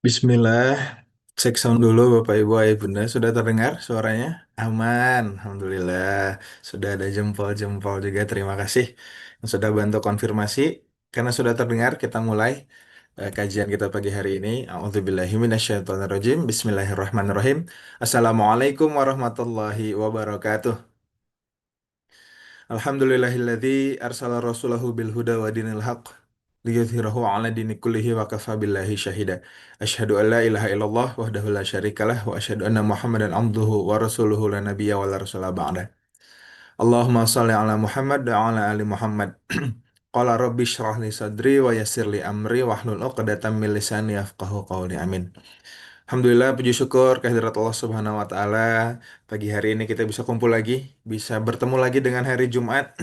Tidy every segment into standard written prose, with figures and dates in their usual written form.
Bismillah, cek sound dulu Bapak Ibu Ayah Bunda. Sudah terdengar suaranya? Aman, Alhamdulillah. Sudah ada jempol-jempol juga, terima kasih yang sudah bantu konfirmasi. Karena sudah terdengar, kita mulai kajian kita pagi hari ini. A'udzubillahi minasyaitonirrajim. Bismillahirrahmanirrahim. Assalamualaikum warahmatullahi wabarakatuh. Alhamdulillahilladzi arsala rasulahu bil huda wa dinil haq liyudhhirahu ala dini kullihi wa kafa billahi syahida. Asyhadu an la ilaha illallah wahdahu la syarikalah wa asyhadu anna Muhammadan abduhu wa rasuluhu la nabiyya wa la rasula ba'da. Allahumma shalli ala Muhammad wa ala ali Muhammad. Qala rabbi shrah li sadri wa yassir li amri wahlul 'uqdatam min lisani yafqahu qawli. Amin. Alhamdulillah, puji syukur kehadirat Allah Subhanahu wa Ta'ala. Pagi hari ini kita bisa kumpul lagi, bisa bertemu lagi dengan hari Jumat.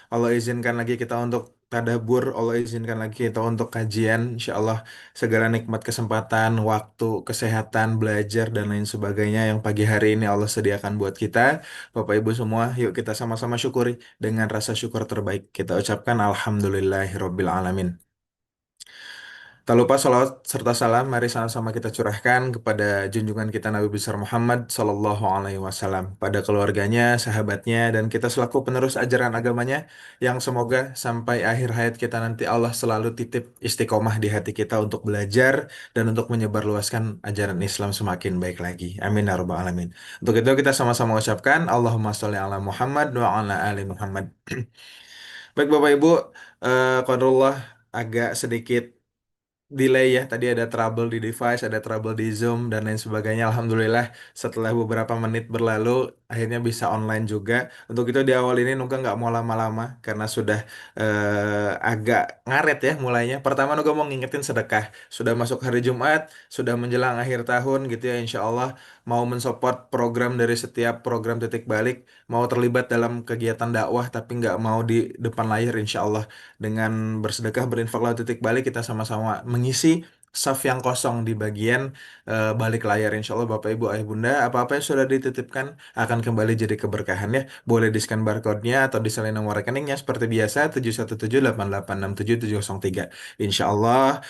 Allah izinkan lagi kita untuk tadabbur, Allah izinkan lagi kita untuk kajian. Insya Allah, segala nikmat kesempatan, waktu, kesehatan, belajar, dan lain sebagainya yang pagi hari ini Allah sediakan buat kita. Bapak Ibu semua, yuk kita sama-sama syukuri dengan rasa syukur terbaik. Kita ucapkan Alhamdulillahirobbil alamin. Tak lupa salawat serta salam, mari sama-sama kita curahkan kepada junjungan kita Nabi besar Muhammad Sallallahu Alaihi Wasallam, pada keluarganya, sahabatnya, dan kita selaku penerus ajaran agamanya, yang semoga sampai akhir hayat kita nanti Allah selalu titip istiqomah di hati kita untuk belajar dan untuk menyebarluaskan ajaran Islam semakin baik lagi. Amin ya rabbal alamin. Untuk itu kita sama-sama ucapkan Allahumma sholli ala Muhammad wa ala ali Muhammad. Baik Bapak Ibu, qadarullah agak sedikit delay ya. Tadi ada trouble di device, ada trouble di Zoom dan lain sebagainya. Alhamdulillah setelah beberapa menit berlalu akhirnya bisa online juga. Untuk itu di awal ini Nuga nggak mau lama-lama karena sudah agak ngaret ya mulainya. Pertama Nuga mau ngingetin sedekah. Sudah masuk hari Jumat, sudah menjelang akhir tahun gitu ya, Insya Allah mau mensupport program dari setiap program titik balik, mau terlibat dalam kegiatan dakwah tapi nggak mau di depan layar, Insya Allah dengan bersedekah berinfak lewat titik balik kita sama-sama mengisi saf yang kosong di bagian balik layar. Insya Allah Bapak Ibu Ayah Bunda, apa-apa yang sudah dititipkan akan kembali jadi keberkahan ya. Boleh di scan barcode-nya atau disalin nomor rekeningnya seperti biasa 71788677703. Insya Allah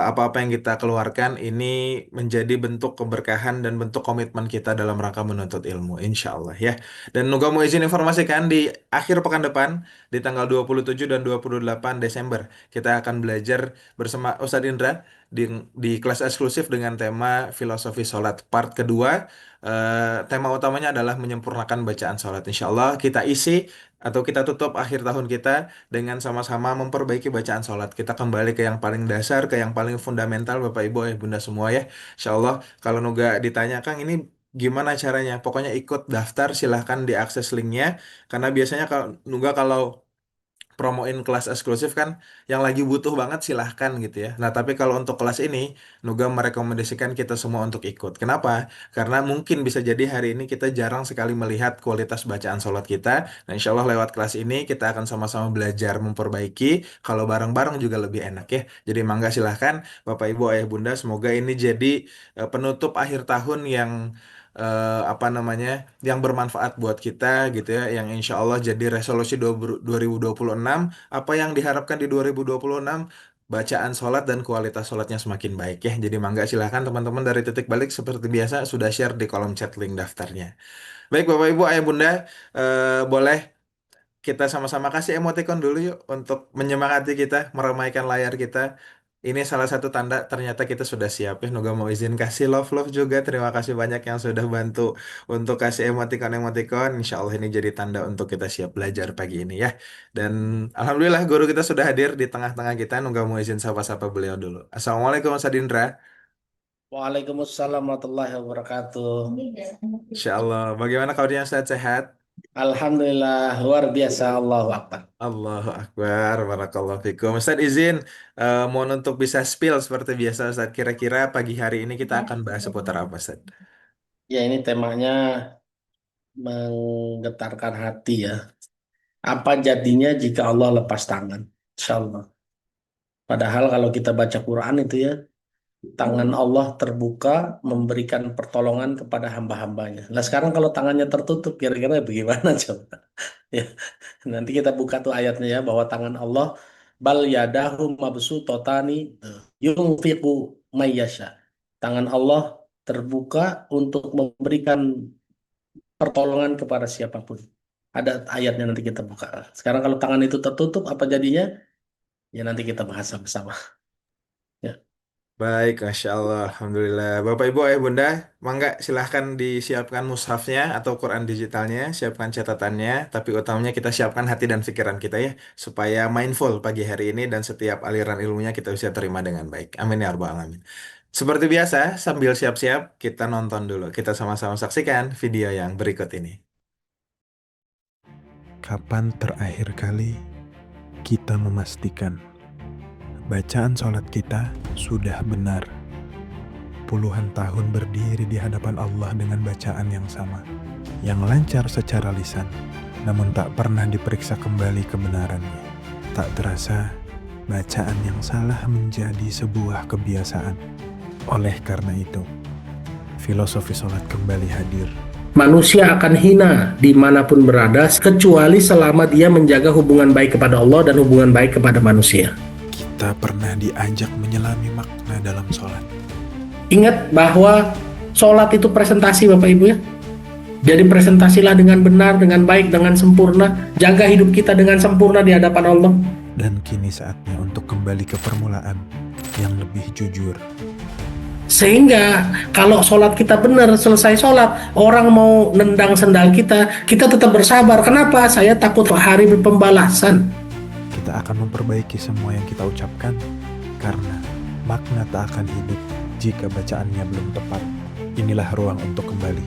apa-apa yang kita keluarkan ini menjadi bentuk keberkahan dan bentuk komitmen kita dalam rangka menuntut ilmu. Insya Allah ya. Dan Nuga mau izin informasikan di akhir pekan depan di tanggal 27 dan 28 Desember kita akan belajar bersama Ustadz Indra di, di kelas eksklusif dengan tema filosofi sholat part kedua. Tema utamanya adalah menyempurnakan bacaan sholat. Insya Allah kita isi atau kita tutup akhir tahun kita dengan sama-sama memperbaiki bacaan sholat. Kita kembali ke yang paling dasar, ke yang paling fundamental Bapak Ibu Ayah Bunda semua ya. Insya Allah kalau Nuga ditanya Kang ini gimana caranya? Pokoknya ikut daftar, silahkan diakses linknya. Karena biasanya kalau Nuga kalau promoin kelas eksklusif kan yang lagi butuh banget silahkan gitu ya. Nah tapi kalau untuk kelas ini Nuga merekomendasikan kita semua untuk ikut. Kenapa? Karena mungkin bisa jadi hari ini kita jarang sekali melihat kualitas bacaan sholat kita. Nah insya Allah lewat kelas ini kita akan sama-sama belajar memperbaiki. Kalau bareng-bareng juga lebih enak ya. Jadi mangga silahkan Bapak Ibu Ayah Bunda. Semoga ini jadi penutup akhir tahun yang apa namanya yang bermanfaat buat kita gitu ya, yang insya Allah jadi resolusi 2026, apa yang diharapkan di 2026, bacaan sholat dan kualitas sholatnya semakin baik ya. Jadi mangga silahkan teman-teman dari titik balik seperti biasa sudah share di kolom chat link daftarnya. Baik Bapak Ibu Ayah Bunda, boleh kita sama-sama kasih emoticon dulu yuk untuk menyemangati kita, meramaikan layar kita. Ini salah satu tanda ternyata kita sudah siap ya. Nuga mau izin kasih love-love juga. Terima kasih banyak yang sudah bantu untuk kasih emoticon-emoticon. Insya Allah ini jadi tanda untuk kita siap belajar pagi ini ya. Dan Alhamdulillah guru kita sudah hadir di tengah-tengah kita. Nuga mau izin sapa-sapa beliau dulu. Assalamualaikum Mas Adindra. Waalaikumsalam warahmatullahi wabarakatuh. Insya Allah. Bagaimana kabarnya sehat-sehat? Alhamdulillah luar biasa Allahu Akbar. Allahu Akbar, Barakallahu fikum. Ustaz izin, mohon untuk bisa spill seperti biasa Ustaz. Kira-kira pagi hari ini kita akan bahas seputar apa Ustaz? Ya ini temanya menggetarkan hati ya. Apa jadinya jika Allah lepas tangan? Insya Allah. Padahal kalau kita baca Quran itu ya, tangan Allah terbuka memberikan pertolongan kepada hamba-hambanya. Nah sekarang kalau tangannya tertutup, kira-kira bagaimana coba? Ya, nanti kita buka tuh ayatnya ya, bahwa tangan Allah bal yadahu mabsutotani yunfiqu mayyasha. Tangan Allah terbuka untuk memberikan pertolongan kepada siapapun. Ada ayatnya nanti kita buka. Sekarang kalau tangan itu tertutup, apa jadinya? Ya nanti kita bahas sama-sama. Ya. Baik, Masya Allah, Alhamdulillah. Bapak, Ibu, Ayah, Bunda, mangga silahkan disiapkan mushafnya atau Quran digitalnya, siapkan catatannya, tapi utamanya kita siapkan hati dan pikiran kita ya, supaya mindful pagi hari ini dan setiap aliran ilmunya kita bisa terima dengan baik. Amin ya Rabbal Alamin. Seperti biasa, sambil siap-siap, kita nonton dulu. Kita sama-sama saksikan video yang berikut ini. Kapan terakhir kali kita memastikan bacaan sholat kita sudah benar? Puluhan tahun berdiri di hadapan Allah dengan bacaan yang sama, yang lancar secara lisan, namun tak pernah diperiksa kembali kebenarannya. Tak terasa, bacaan yang salah menjadi sebuah kebiasaan. Oleh karena itu, filosofi sholat kembali hadir. Manusia akan hina dimanapun berada, kecuali selama dia menjaga hubungan baik kepada Allah dan hubungan baik kepada manusia. Kita pernah diajak menyelami makna dalam sholat. Ingat bahwa sholat itu presentasi Bapak Ibu ya. Jadi presentasilah dengan benar, dengan baik, dengan sempurna. Jaga hidup kita dengan sempurna di hadapan Allah. Dan kini saatnya untuk kembali ke permulaan yang lebih jujur. Sehingga kalau sholat kita benar, selesai sholat, orang mau nendang sendal kita tetap bersabar. Kenapa? Saya takut hari pembalasan. Kita akan memperbaiki semua yang kita ucapkan, karena makna tak akan hidup jika bacaannya belum tepat. Inilah ruang untuk kembali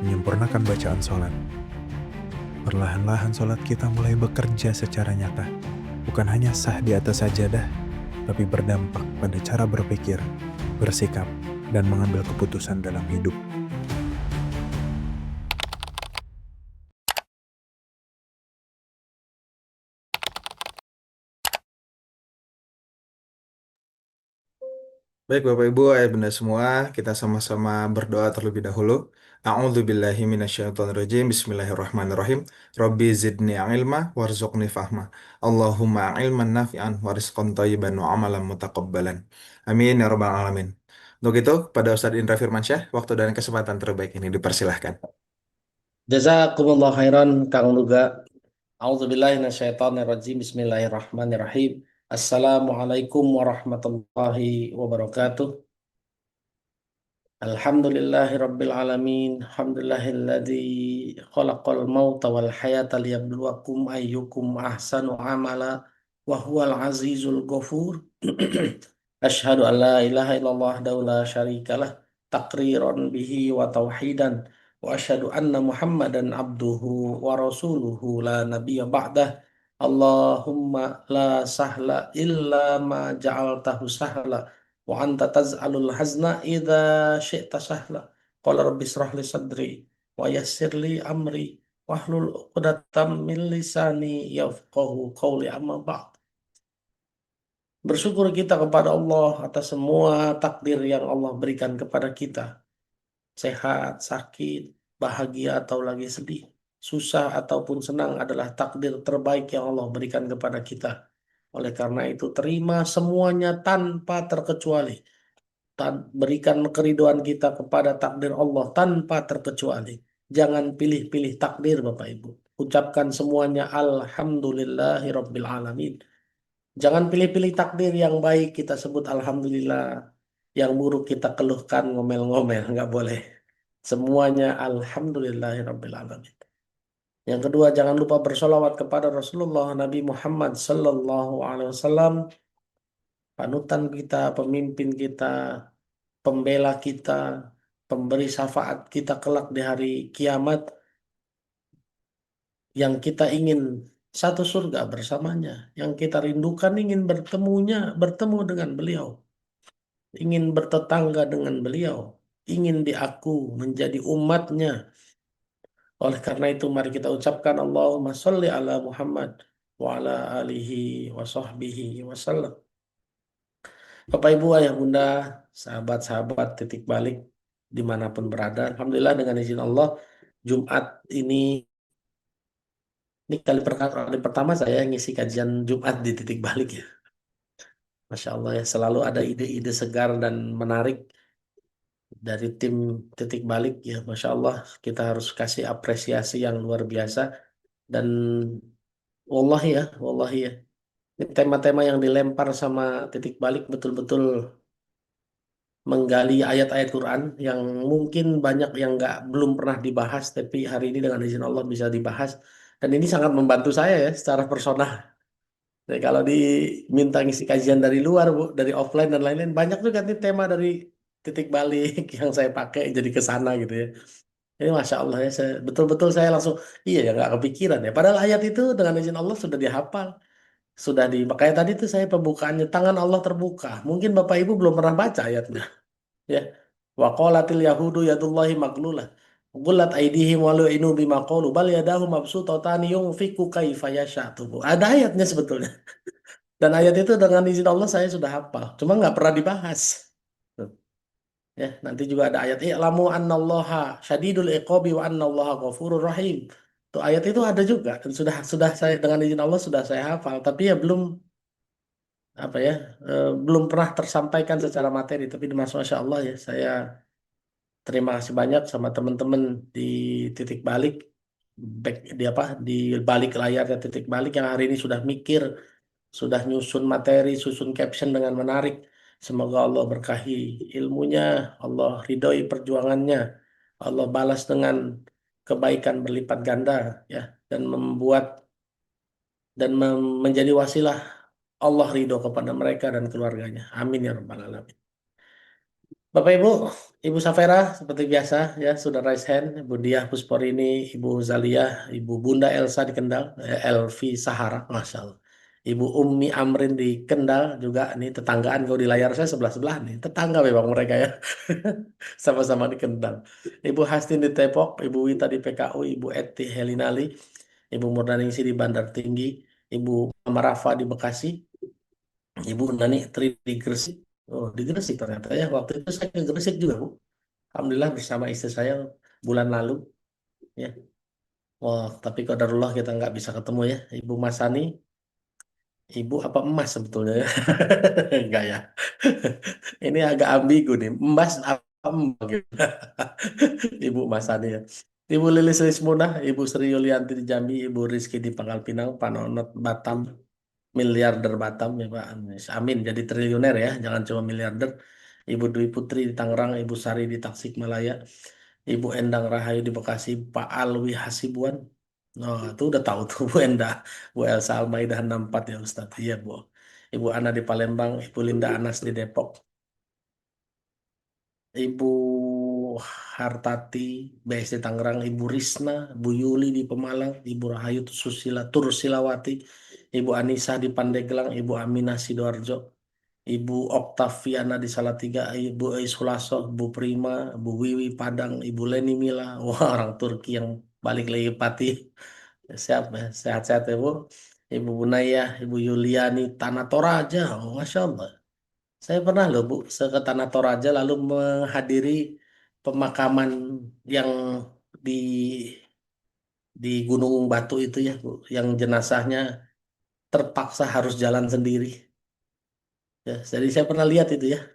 menyempurnakan bacaan sholat. Perlahan-lahan sholat kita mulai bekerja secara nyata. Bukan hanya sah di atas sajadah, tapi berdampak pada cara berpikir, bersikap, dan mengambil keputusan dalam hidup. Baik Bapak Ibu, ayah bunda semua, kita sama-sama berdoa terlebih dahulu. A'udzubillahi minasyaitonirrajim. Bismillahirrahmanirrahim. Rabbi zidni ilma warzuqni fahma. Allahumma ilman nafi'an wa rizqan thayyiban wa amalan mutaqabbalan. Amin ya rabbal alamin. Untuk itu, pada Ustadz Indra Firmansyah, waktu dan kesempatan terbaik ini dipersilahkan. Jazakumullah khairan Kang Nuga. A'udzubillahi minasyaitonirrajim. Bismillahirrahmanirrahim. Assalamualaikum warahmatullahi wabarakatuh. Alhamdulillahi Rabbil Alamin. Alhamdulillahilladzi khalaqal mauta wal hayata liyabluwakum ayyukum ahsanu amala wa huwal azizul ghafur. Asyhadu an la ilaha illallah wahdahu la syarikalah taqriran bihi wa tauhidan wa asyhadu anna Muhammadan abduhu wa rasuluhu la nabiyya ba'dah. Allahumma la sahla illa ma ja'altahu sahla wa anta taz'alul hazna idza syi'ta sahla. Qala rabbi israh li sadri wa yassir li amri wahlul 'uqdatam min lisani yafqahu qawli, amma ba'd. Bersyukur kita kepada Allah atas semua takdir yang Allah berikan kepada kita. Sehat, sakit, bahagia atau lagi sedih, susah ataupun senang adalah takdir terbaik yang Allah berikan kepada kita. Oleh karena itu terima semuanya tanpa terkecuali. Berikan keriduan kita kepada takdir Allah tanpa terkecuali. Jangan pilih-pilih takdir Bapak Ibu. Ucapkan semuanya Alhamdulillahi Rabbil Alamin. Jangan pilih-pilih takdir yang baik kita sebut Alhamdulillah. Yang buruk kita keluhkan ngomel-ngomel. Nggak boleh. Semuanya Alhamdulillahi Rabbil Alamin. Yang kedua, jangan lupa bersolawat kepada Rasulullah Nabi Muhammad Sallallahu Alaihi Wasallam, panutan kita, pemimpin kita, pembela kita, pemberi syafaat kita kelak di hari kiamat, yang kita ingin satu surga bersamanya, yang kita rindukan ingin bertemu dengan beliau, ingin bertetangga dengan beliau, ingin diaku menjadi umatnya. Oleh karena itu mari kita ucapkan Allahumma sholli ala Muhammad wa ala alihi wa sahbihi wasallam. Bapak Ibu Ayah Bunda, sahabat-sahabat titik balik dimanapun berada, Alhamdulillah dengan izin Allah, Jumat ini kali pertama saya ngisi kajian Jumat di titik balik ya. Masya Allah ya, selalu ada ide-ide segar dan menarik dari tim titik balik ya, Masya Allah, kita harus kasih apresiasi yang luar biasa. Dan wallahi ya, wallahi ya, ini tema-tema yang dilempar sama titik balik betul-betul menggali ayat-ayat Quran yang mungkin banyak yang nggak belum pernah dibahas, tapi hari ini dengan izin Allah bisa dibahas. Dan ini sangat membantu saya ya secara personal. Jadi kalau diminta ngisi kajian dari luar, Bu, dari offline dan lain-lain, banyak juga nih tema dari titik balik yang saya pakai jadi ke sana gitu ya. Ini Masya Allah ya, betul-betul saya langsung, iya ya nggak kepikiran ya. Padahal ayat itu dengan izin Allah sudah dihafal. Sudah di, makanya tadi tuh saya pembukaannya, tangan Allah terbuka. Mungkin Bapak Ibu belum pernah baca ayatnya. Ya. Wa qalatil yahudu yadullahi maglulah. Gullat aidihim walu inu bima qalu bal yadahu mabsuutatan yunfiqu kaifa yasha. Tuh, Bu. Ada ayatnya sebetulnya. Dan ayat itu dengan izin Allah saya sudah hafal. Cuma nggak pernah dibahas. Tuh. Ya, nanti juga ada ayat i'lamu annallaha syadidul iqabi wa annallaha ghafurur rahim. Tuh ayat itu ada juga dan sudah saya dengan izin Allah sudah saya hafal, tapi ya belum apa ya belum pernah tersampaikan secara materi. Tapi masya Allah ya, saya terima kasih banyak sama teman-teman di titik balik, back di apa di balik layarnya titik balik yang hari ini sudah mikir, sudah nyusun materi, susun caption dengan menarik. Semoga Allah berkahi ilmunya, Allah ridhoi perjuangannya, Allah balas dengan kebaikan berlipat ganda ya, dan membuat dan menjadi wasilah Allah ridho kepada mereka dan keluarganya. Amin ya rabbal alamin. Bapak Ibu, Ibu Safera seperti biasa ya sudah raise hand, Ibu Diah Pusporini, Ibu Zalia, Ibu Bunda Elsa di Kendal, Elvi Sahara, Masya Allah. Ibu Ummi Amrin di Kendal juga nih tetanggaan kalau di layar saya sebelah-sebelah nih, tetangga memang mereka ya, sama-sama di Kendal. Ibu Hastin di Depok, Ibu Wita di PKU, Ibu Eti Helinali, Ibu Murdaningsi di Bandar Tinggi, Ibu Mama Rafa di Bekasi, Ibu Nani Tri di Gresik. Oh, di Gresik ternyata ya. Waktu itu saya ke Gresik juga, Bu. Alhamdulillah bersama istri saya bulan lalu. Ya. Wah, tapi qadarullah kita nggak bisa ketemu ya. Ibu Masani, Ibu apa emas sebetulnya ya? Enggak ya. Ini agak ambigu nih. Emas apa emas gitu. Ibu Masani ya. Ibu Lilis Rismunah, Ibu Sri Yulianti di Jambi, Ibu Rizky di Pangkal Pinang, Pak Nonot Batam, miliarder Batam ya Pak. Amin jadi triliuner ya, jangan cuma miliarder. Ibu Dwi Putri di Tangerang, Ibu Sari di Tasikmalaya, Ibu Endang Rahayu di Bekasi, Pak Alwi Hasibuan. Oh, itu udah tahu tuh Bu Endah, Bu Elsa Almaidah 64 ya Ustadz. Iya Bu. Ibu Ana di Palembang, Ibu Linda Anas di Depok, Ibu Hartati BSD Tangerang, Ibu Risna, Bu Yuli di Pemalang, Ibu Rahayu Susila Tursilawati, Ibu Anissa di Pandeglang, Ibu Aminah Sidoarjo, Ibu Oktaviana di Salatiga, Ibu Isulaso, Bu Prima, Bu Wiwi Padang, Ibu Leni Mila, wah orang Turki yang balik lagi Pati, siap ya, sehat-sehat ya Bu. Ibu Bunaya, Ibu Yuliani, Tanah Toraja, oh, Masya Allah. Saya pernah loh Bu, ke Tanah Toraja lalu menghadiri pemakaman yang di Gunung Batu itu ya Bu, yang jenazahnya terpaksa harus jalan sendiri. Ya, jadi saya pernah lihat itu ya.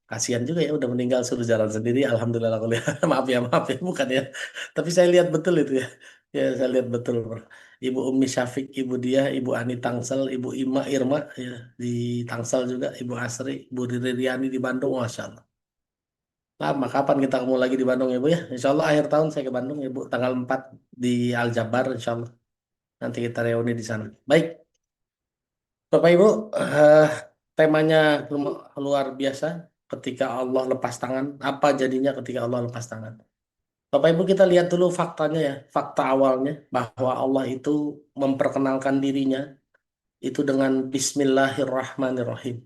Kasihan juga ya udah meninggal suruh jalan sendiri. Alhamdulillah aku lihat. Maaf ya bukan ya. Tapi saya lihat betul itu ya. Ya saya lihat betul. Ibu Umi Syafiq, Ibu Dia, Ibu Ani Tangsel, Ibu Ima Irma ya di Tangsel juga, Ibu Asri, Ibu Riri Riani di Bandung, Masya Allah. Lama kapan kita ketemu lagi di Bandung ya Bu ya? Insya Allah akhir tahun saya ke Bandung ya Bu, tanggal 4 di Aljabar Insya Allah. Nanti kita reuni di sana. Baik, Bapak Ibu, eh, temanya luar biasa. Ketika Allah lepas tangan, apa jadinya ketika Allah lepas tangan? Bapak Ibu kita lihat dulu faktanya ya, fakta awalnya bahwa Allah itu memperkenalkan dirinya itu dengan Bismillahirrahmanirrahim.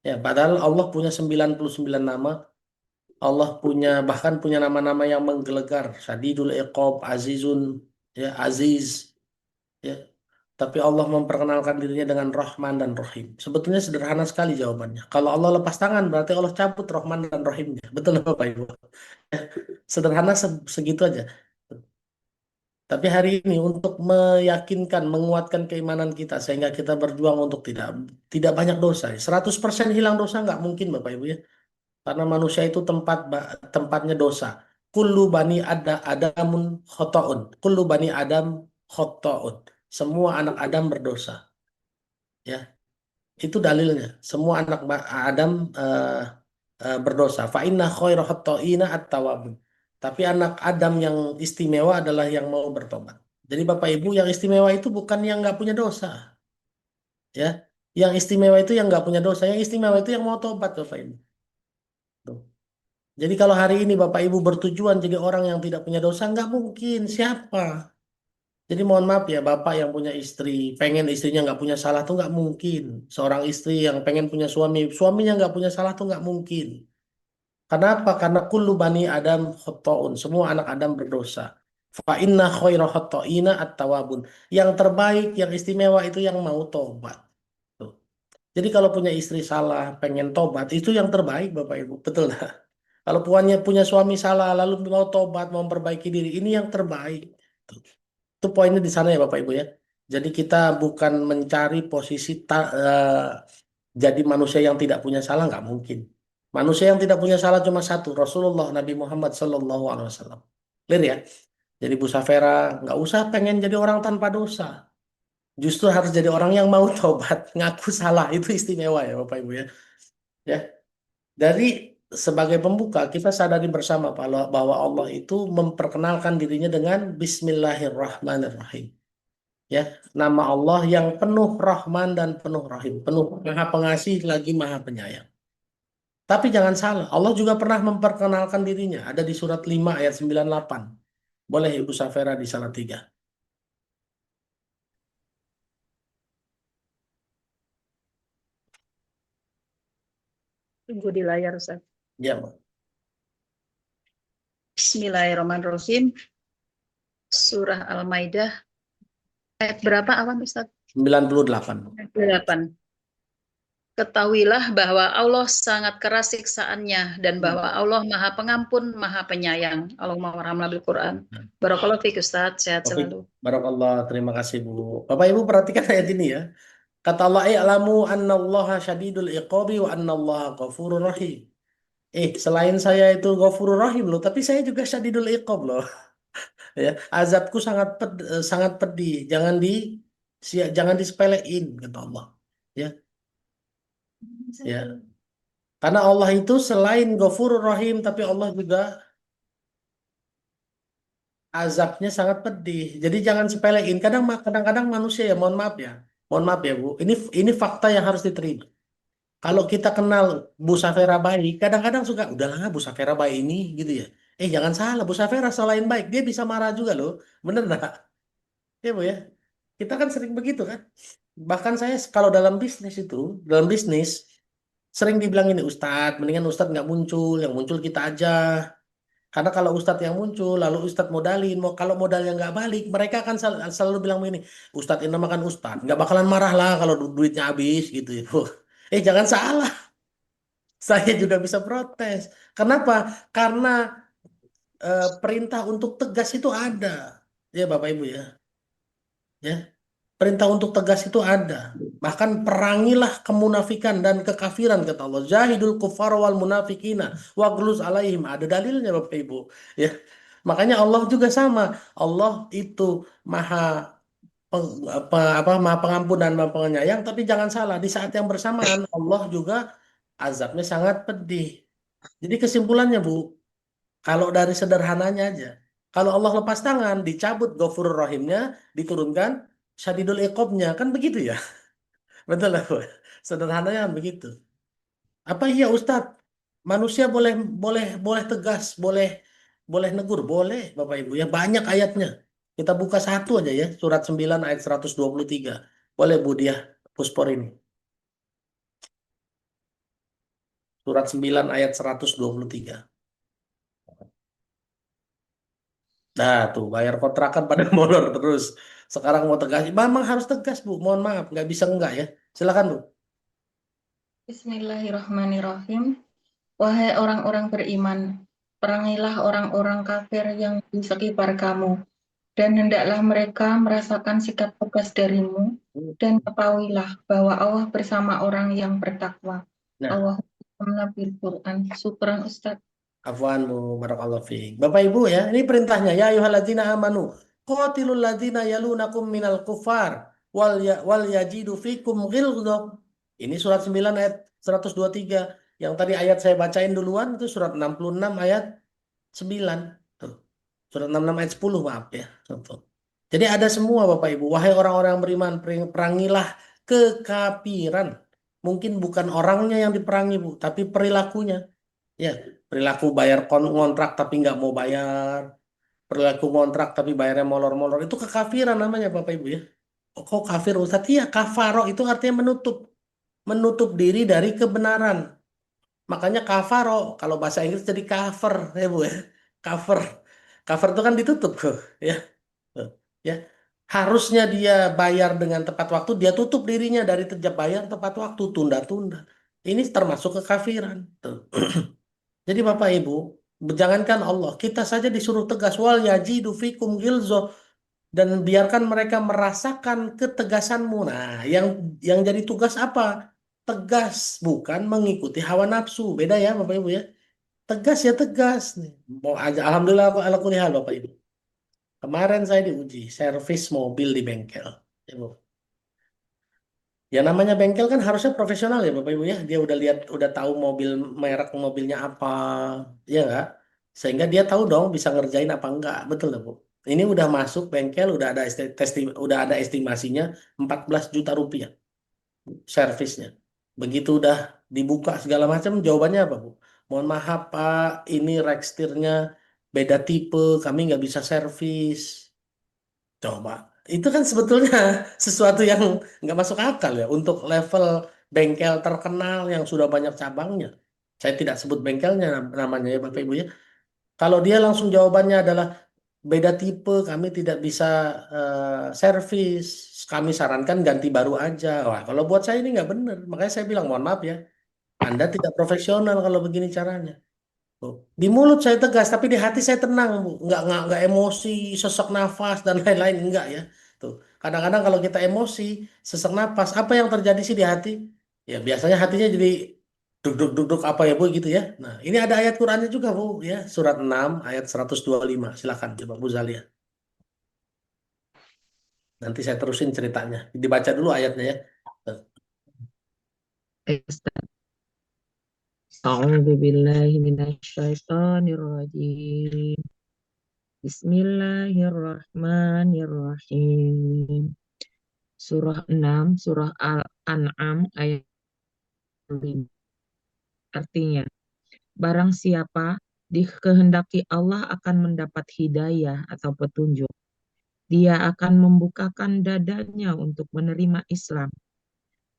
Ya, padahal Allah punya 99 nama, Allah punya bahkan punya nama-nama yang menggelegar, Syadidul Iqab, Azizun, ya Aziz, ya. Tapi Allah memperkenalkan dirinya dengan Rahman dan Rahim. Sebetulnya sederhana sekali jawabannya. Kalau Allah lepas tangan berarti Allah cabut Rahman dan Rahimnya. Betul nggak Bapak Ibu? Sederhana segitu aja. Tapi hari ini untuk meyakinkan, menguatkan keimanan kita sehingga kita berjuang untuk tidak tidak banyak dosa. 100% hilang dosa nggak mungkin Bapak Ibu ya. Karena manusia itu tempatnya dosa. Kullu bani Adamun khotoun. Kullu bani Adam khotoun. Semua anak Adam berdosa. Ya, itu dalilnya. Semua anak Adam berdosa. Fa inna khairu khotoina at-tawwabun. Tapi anak Adam yang istimewa adalah yang mau bertobat. Jadi Bapak Ibu yang istimewa itu bukan yang nggak punya dosa, ya. Yang istimewa itu yang nggak punya dosa. Yang istimewa itu yang mau tobat, Bapak Ibu. Tuh. Jadi kalau hari ini Bapak Ibu bertujuan jadi orang yang tidak punya dosa, nggak mungkin. Siapa? Jadi mohon maaf ya, Bapak yang punya istri, pengen istrinya nggak punya salah tuh nggak mungkin. Seorang istri yang pengen punya suami, suaminya nggak punya salah tuh nggak mungkin. Kenapa? Karena kullu bani Adam khotoun. Semua anak Adam berdosa. Fa inna khairu khotoina at-tawabun. Yang terbaik, yang istimewa itu yang mau tobat. Tuh. Jadi kalau punya istri salah, pengen tobat, itu yang terbaik Bapak Ibu. Betul nggak? Kalau punya suami salah, lalu mau tobat, mau memperbaiki diri, ini yang terbaik. Tuh. Itu poinnya di sana ya Bapak Ibu ya. Jadi kita bukan mencari posisi jadi manusia yang tidak punya salah, nggak mungkin. Manusia yang tidak punya salah cuma satu, Rasulullah Nabi Muhammad Sallallahu Alaihi Wasallam. Clear ya? Jadi Bu Safera nggak usah pengen jadi orang tanpa dosa. Justru harus jadi orang yang mau tobat, ngaku salah. Itu istimewa ya Bapak Ibu ya. Ya. Dari sebagai pembuka kita sadari bersama bahwa Allah itu memperkenalkan dirinya dengan Bismillahirrahmanirrahim. Ya, nama Allah yang penuh Rahman dan penuh Rahim, penuh Maha Pengasih lagi Maha Penyayang. Tapi jangan salah, Allah juga pernah memperkenalkan dirinya. Ada di surat 5 ayat 98. Boleh Ibu Safera di salah 3. Tunggu di layar, Ustaz. Ya, Bu. Bismillahirrahmanirrahim. Surah Al-Maidah. Ayat berapa awan, Ustaz? 98. 8. Ketahuilah bahwa Allah sangat keras siksaannya dan bahwa Allah Maha Pengampun, Maha Penyayang. Allahumma warhamna bil Quran. Barakallahu fiik, Ustaz. Sehat Taufik. selalu. Barakallah, terima kasih Bu. Bapak Ibu perhatikan ayat ini ya. Kata Allah, "I'lamu annallaha syadidul iqabi wa annallaha ghafurur rahim." Selain saya itu ghafurur rahim loh, tapi saya juga syadidul iqab loh. Ya, azabku sangat pedih. Jangan disepelein kata Allah. Ya, ya. Karena Allah itu selain Ghafurur Rahim, tapi Allah juga azabnya sangat pedih. Jadi jangan sepelein. Kadang-kadang manusia ya, mohon maaf ya Bu. Ini fakta yang harus diterima. Kalau kita kenal Bu Safera baik, kadang-kadang suka udahlah Bu Safera baik ini gitu ya. Jangan salah, Bu Safera selain baik dia bisa marah juga loh. Bener nggak? Ya Bu ya. Kita kan sering begitu kan. Bahkan saya kalau dalam bisnis sering dibilang ini Ustadz, mendingan Ustadz nggak muncul, yang muncul kita aja. Karena kalau Ustadz yang muncul, lalu Ustadz modalin, kalau modalnya nggak balik, mereka akan selalu bilang begini, Ustadz ini makan Ustadz, nggak bakalan marah lah kalau duitnya habis gitu ya. Jangan salah, saya juga bisa protes. Kenapa? Karena perintah untuk tegas itu ada, ya Bapak Ibu ya. Ya, perintah untuk tegas itu ada. Bahkan perangilah kemunafikan dan kekafiran kata Allah. Jahidul kuffar wal munafikina wagluz alaihim. Ada dalilnya Bapak Ibu. Ya. Makanya Allah juga sama. Allah itu maha maha pengampun dan maha penyayang. Tapi jangan salah. Di saat yang bersamaan Allah juga azabnya sangat pedih. Jadi kesimpulannya Bu, kalau dari sederhananya aja, kalau Allah lepas tangan, dicabut Ghafurur Rahimnya, diturunkan Syadidul Iqobnya, kan begitu ya? Betul lah, Bu. Sederhananya kan begitu. Apa iya Ustadz? Manusia boleh boleh boleh tegas, boleh boleh negur, boleh Bapak Ibu ya. Banyak ayatnya. Kita buka satu aja ya, surat 9 ayat 123. Boleh Bu dia Puspor ini. Surat 9 ayat 123. Nah, tuh bayar kontrakan pada molor terus. Sekarang mau tegas, memang harus tegas Bu. Mohon maaf, nggak bisa enggak ya. Silakan Bu. Bismillahirrahmanirrahim. Wahai orang-orang beriman, perangilah orang-orang kafir yang di sekitar kamu, dan hendaklah mereka merasakan sikap tegas darimu, dan ketahuilah bahwa Allah bersama orang yang bertakwa. Nah, Allah warahmatullahi wabarakatuh. Syukran Ustaz. Afwan Bu, barakallahu fiik. Bapak Ibu ya, ini perintahnya ya ayyuhalladzina amanu qatilul ladzina yalunakum minal kufar wal yajidu fikum ghilzah. Ini surat 9 ayat 123. Yang tadi ayat saya bacain duluan itu surat 66 ayat 9. Tuh. Surat 66 ayat 10 maaf ya. Tuh. Jadi ada semua Bapak Ibu, wahai orang-orang yang beriman, perangilah kekafiran. Mungkin bukan orangnya yang diperangi Bu, tapi perilakunya. Ya, perilaku bayar kontrak tapi nggak mau bayar, perilaku kontrak tapi bayarnya molor-molor, itu kekafiran namanya Bapak Ibu ya. Kok kafir Ustaz? Iya, kafaro itu artinya menutup diri dari kebenaran. Makanya kafaro kalau bahasa Inggris jadi cover ya Bu ya. Cover. Cover itu kan ditutup tuh ya. Tuh, ya. Harusnya dia bayar dengan tepat waktu, dia tutup dirinya dari bayar tepat waktu, tunda-tunda. Ini termasuk kekafiran. Tuh. Jadi Bapak Ibu, jangankan Allah, kita saja disuruh tegas wal yajidu fikum gilzo dan biarkan mereka merasakan ketegasanmu. Nah, yang jadi tugas apa? Tegas, bukan mengikuti hawa nafsu. Beda ya Bapak Ibu ya. Tegas ya tegas nih. Mau aja alhamdulillah aku ala kulli hal Bapak Ibu. Kemarin saya diuji servis mobil di bengkel. Ibu. Ya namanya bengkel kan harusnya profesional ya Bapak Ibu ya. Dia udah lihat, udah tahu merek mobilnya apa, ya enggak? Sehingga dia tahu dong bisa ngerjain apa enggak. Betul nggak Bu? Ini udah masuk bengkel, udah ada udah ada estimasinya 14 juta rupiah servisnya. Begitu udah dibuka segala macam, jawabannya apa Bu? Mohon maaf Pak, ini rack setirnya beda tipe, kami nggak bisa servis. Coba, itu kan sebetulnya sesuatu yang nggak masuk akal ya untuk level bengkel terkenal yang sudah banyak cabangnya. Saya tidak sebut bengkelnya namanya ya Bapak Ibu ya. Kalau dia langsung jawabannya adalah beda tipe, kami tidak bisa servis, kami sarankan ganti baru aja. Wah, kalau buat saya ini nggak benar. Makanya saya bilang mohon maaf ya, Anda tidak profesional kalau begini caranya. Tuh. Di mulut saya tegas, tapi di hati saya tenang, Bu. Nggak emosi, sesak nafas dan lain-lain, enggak ya. Tuh. Kadang-kadang kalau kita emosi, sesak nafas, apa yang terjadi sih di hati? Ya biasanya hatinya jadi duk-duk apa ya Bu gitu ya. Nah, ini ada ayat Qur'annya juga Bu ya, surat 6 ayat 125. Silakan coba Bu Zalia. Nanti saya terusin ceritanya. Dibaca dulu ayatnya ya. Tuh. أعوذ بالله من الشيطان الرجيم بسم الله الرحمن الرحيم Surah 6, Surah Al-An'am ayat 5. Artinya, barang siapa dikehendaki Allah akan mendapat hidayah atau petunjuk, dia akan membukakan dadanya untuk menerima Islam.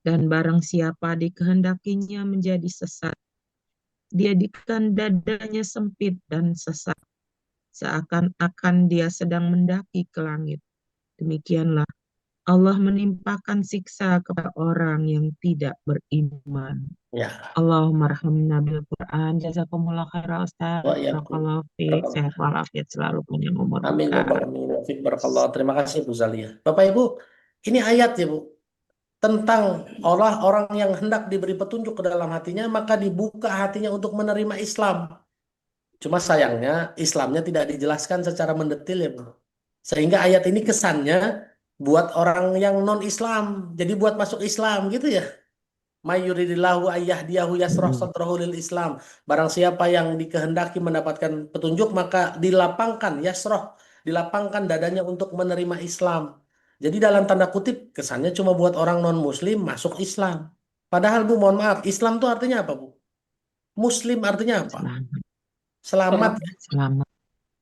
Dan barang siapa dikehendakinya menjadi sesat, dia jadikan dadanya sempit dan sesat, seakan-akan dia sedang mendaki ke langit. Demikianlah Allah menimpakan siksa kepada orang yang tidak beriman. Ya. Allahumma rahmina bil Quran. Jazakumullah khairan Ustaz. Wa ya. Barakallahu fiik. Sehat walafiat selalu, panjang umur Amin ya berkah. barakallah. Terima kasih Bu Zalia. Bapak Ibu, ini ayat ya Bu tentang orang yang hendak diberi petunjuk ke dalam hatinya maka dibuka hatinya untuk menerima Islam. Cuma sayangnya Islamnya tidak dijelaskan secara mendetil ya Bu. Sehingga ayat ini kesannya buat orang yang non-Islam. Jadi buat masuk Islam gitu ya. Mayyuridillahu ayyahdiyahu yasroh sadrahu lil Islam. Barang siapa yang dikehendaki mendapatkan petunjuk maka dilapangkan yasroh, dilapangkan dadanya untuk menerima Islam. Jadi dalam tanda kutip kesannya cuma buat orang non Muslim masuk Islam. Padahal Bu mohon maaf, Islam itu artinya apa Bu? Muslim artinya apa? Selamat ya. Selamat.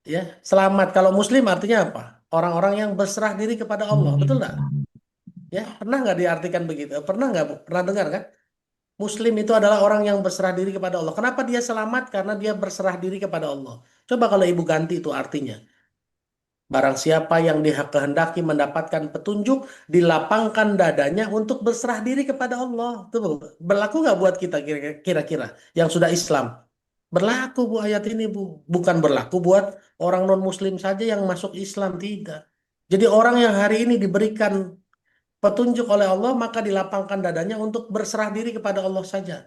Ya, selamat. Kalau Muslim artinya apa? Orang-orang yang berserah diri kepada Allah, betul nggak? Ya, pernah nggak diartikan begitu? Pernah nggak Bu? Pernah dengar kan? Muslim itu adalah orang yang berserah diri kepada Allah. Kenapa dia selamat? Karena dia berserah diri kepada Allah. Coba kalau Ibu ganti itu artinya. Barang siapa yang dikehendaki mendapatkan petunjuk, dilapangkan dadanya untuk berserah diri kepada Allah. Itu berlaku nggak buat kita kira-kira yang sudah Islam? Berlaku Bu ayat ini Bu. Bukan berlaku buat orang non-Muslim saja yang masuk Islam, tidak. Jadi orang yang hari ini diberikan petunjuk oleh Allah, maka dilapangkan dadanya untuk berserah diri kepada Allah saja.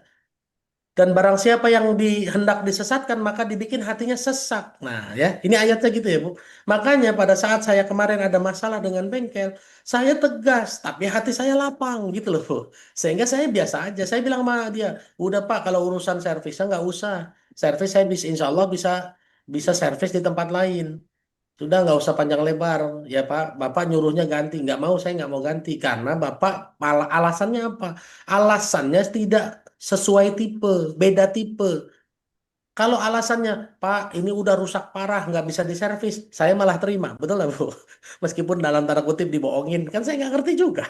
Dan barang siapa yang hendak disesatkan, maka dibikin hatinya sesak. Nah, ya, ini ayatnya gitu ya, Bu. Makanya pada saat saya kemarin ada masalah dengan bengkel, saya tegas, tapi hati saya lapang gitu loh, Bu. Sehingga saya biasa aja. Saya bilang sama dia, udah Pak, kalau urusan servisnya nggak usah. Servis saya bisa, insya Allah bisa bisa servis di tempat lain. Sudah nggak usah panjang lebar, ya Pak. Bapak nyuruhnya ganti, nggak mau, saya nggak mau ganti karena Bapak alasannya apa? Alasannya tidak sesuai tipe, beda tipe. Kalau alasannya, Pak, ini udah rusak parah, nggak bisa diservis, saya malah terima, betul nggak Bu? Meskipun dalam tanda kutip dibohongin, kan saya nggak ngerti juga,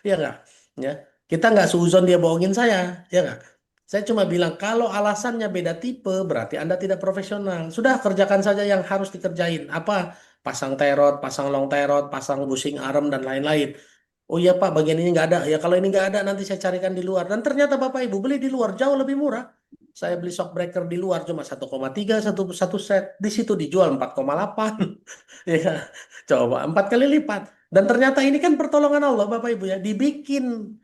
ya nggak? Ya, kita nggak seuzon dia bohongin saya, ya nggak? Saya cuma bilang kalau alasannya beda tipe, berarti Anda tidak profesional. Sudah kerjakan saja yang harus dikerjain. Apa? Pasang terot, pasang long terot, pasang bushing arm dan lain-lain. Oh iya Pak, bagian ini nggak ada. Ya kalau ini nggak ada, nanti saya carikan di luar. Dan ternyata Bapak Ibu beli di luar jauh lebih murah. Saya beli shock breaker di luar cuma 1,3 satu set. Di situ dijual 4,8. Ya, coba 4 kali lipat. Dan ternyata ini kan pertolongan Allah Bapak Ibu ya. Dibikin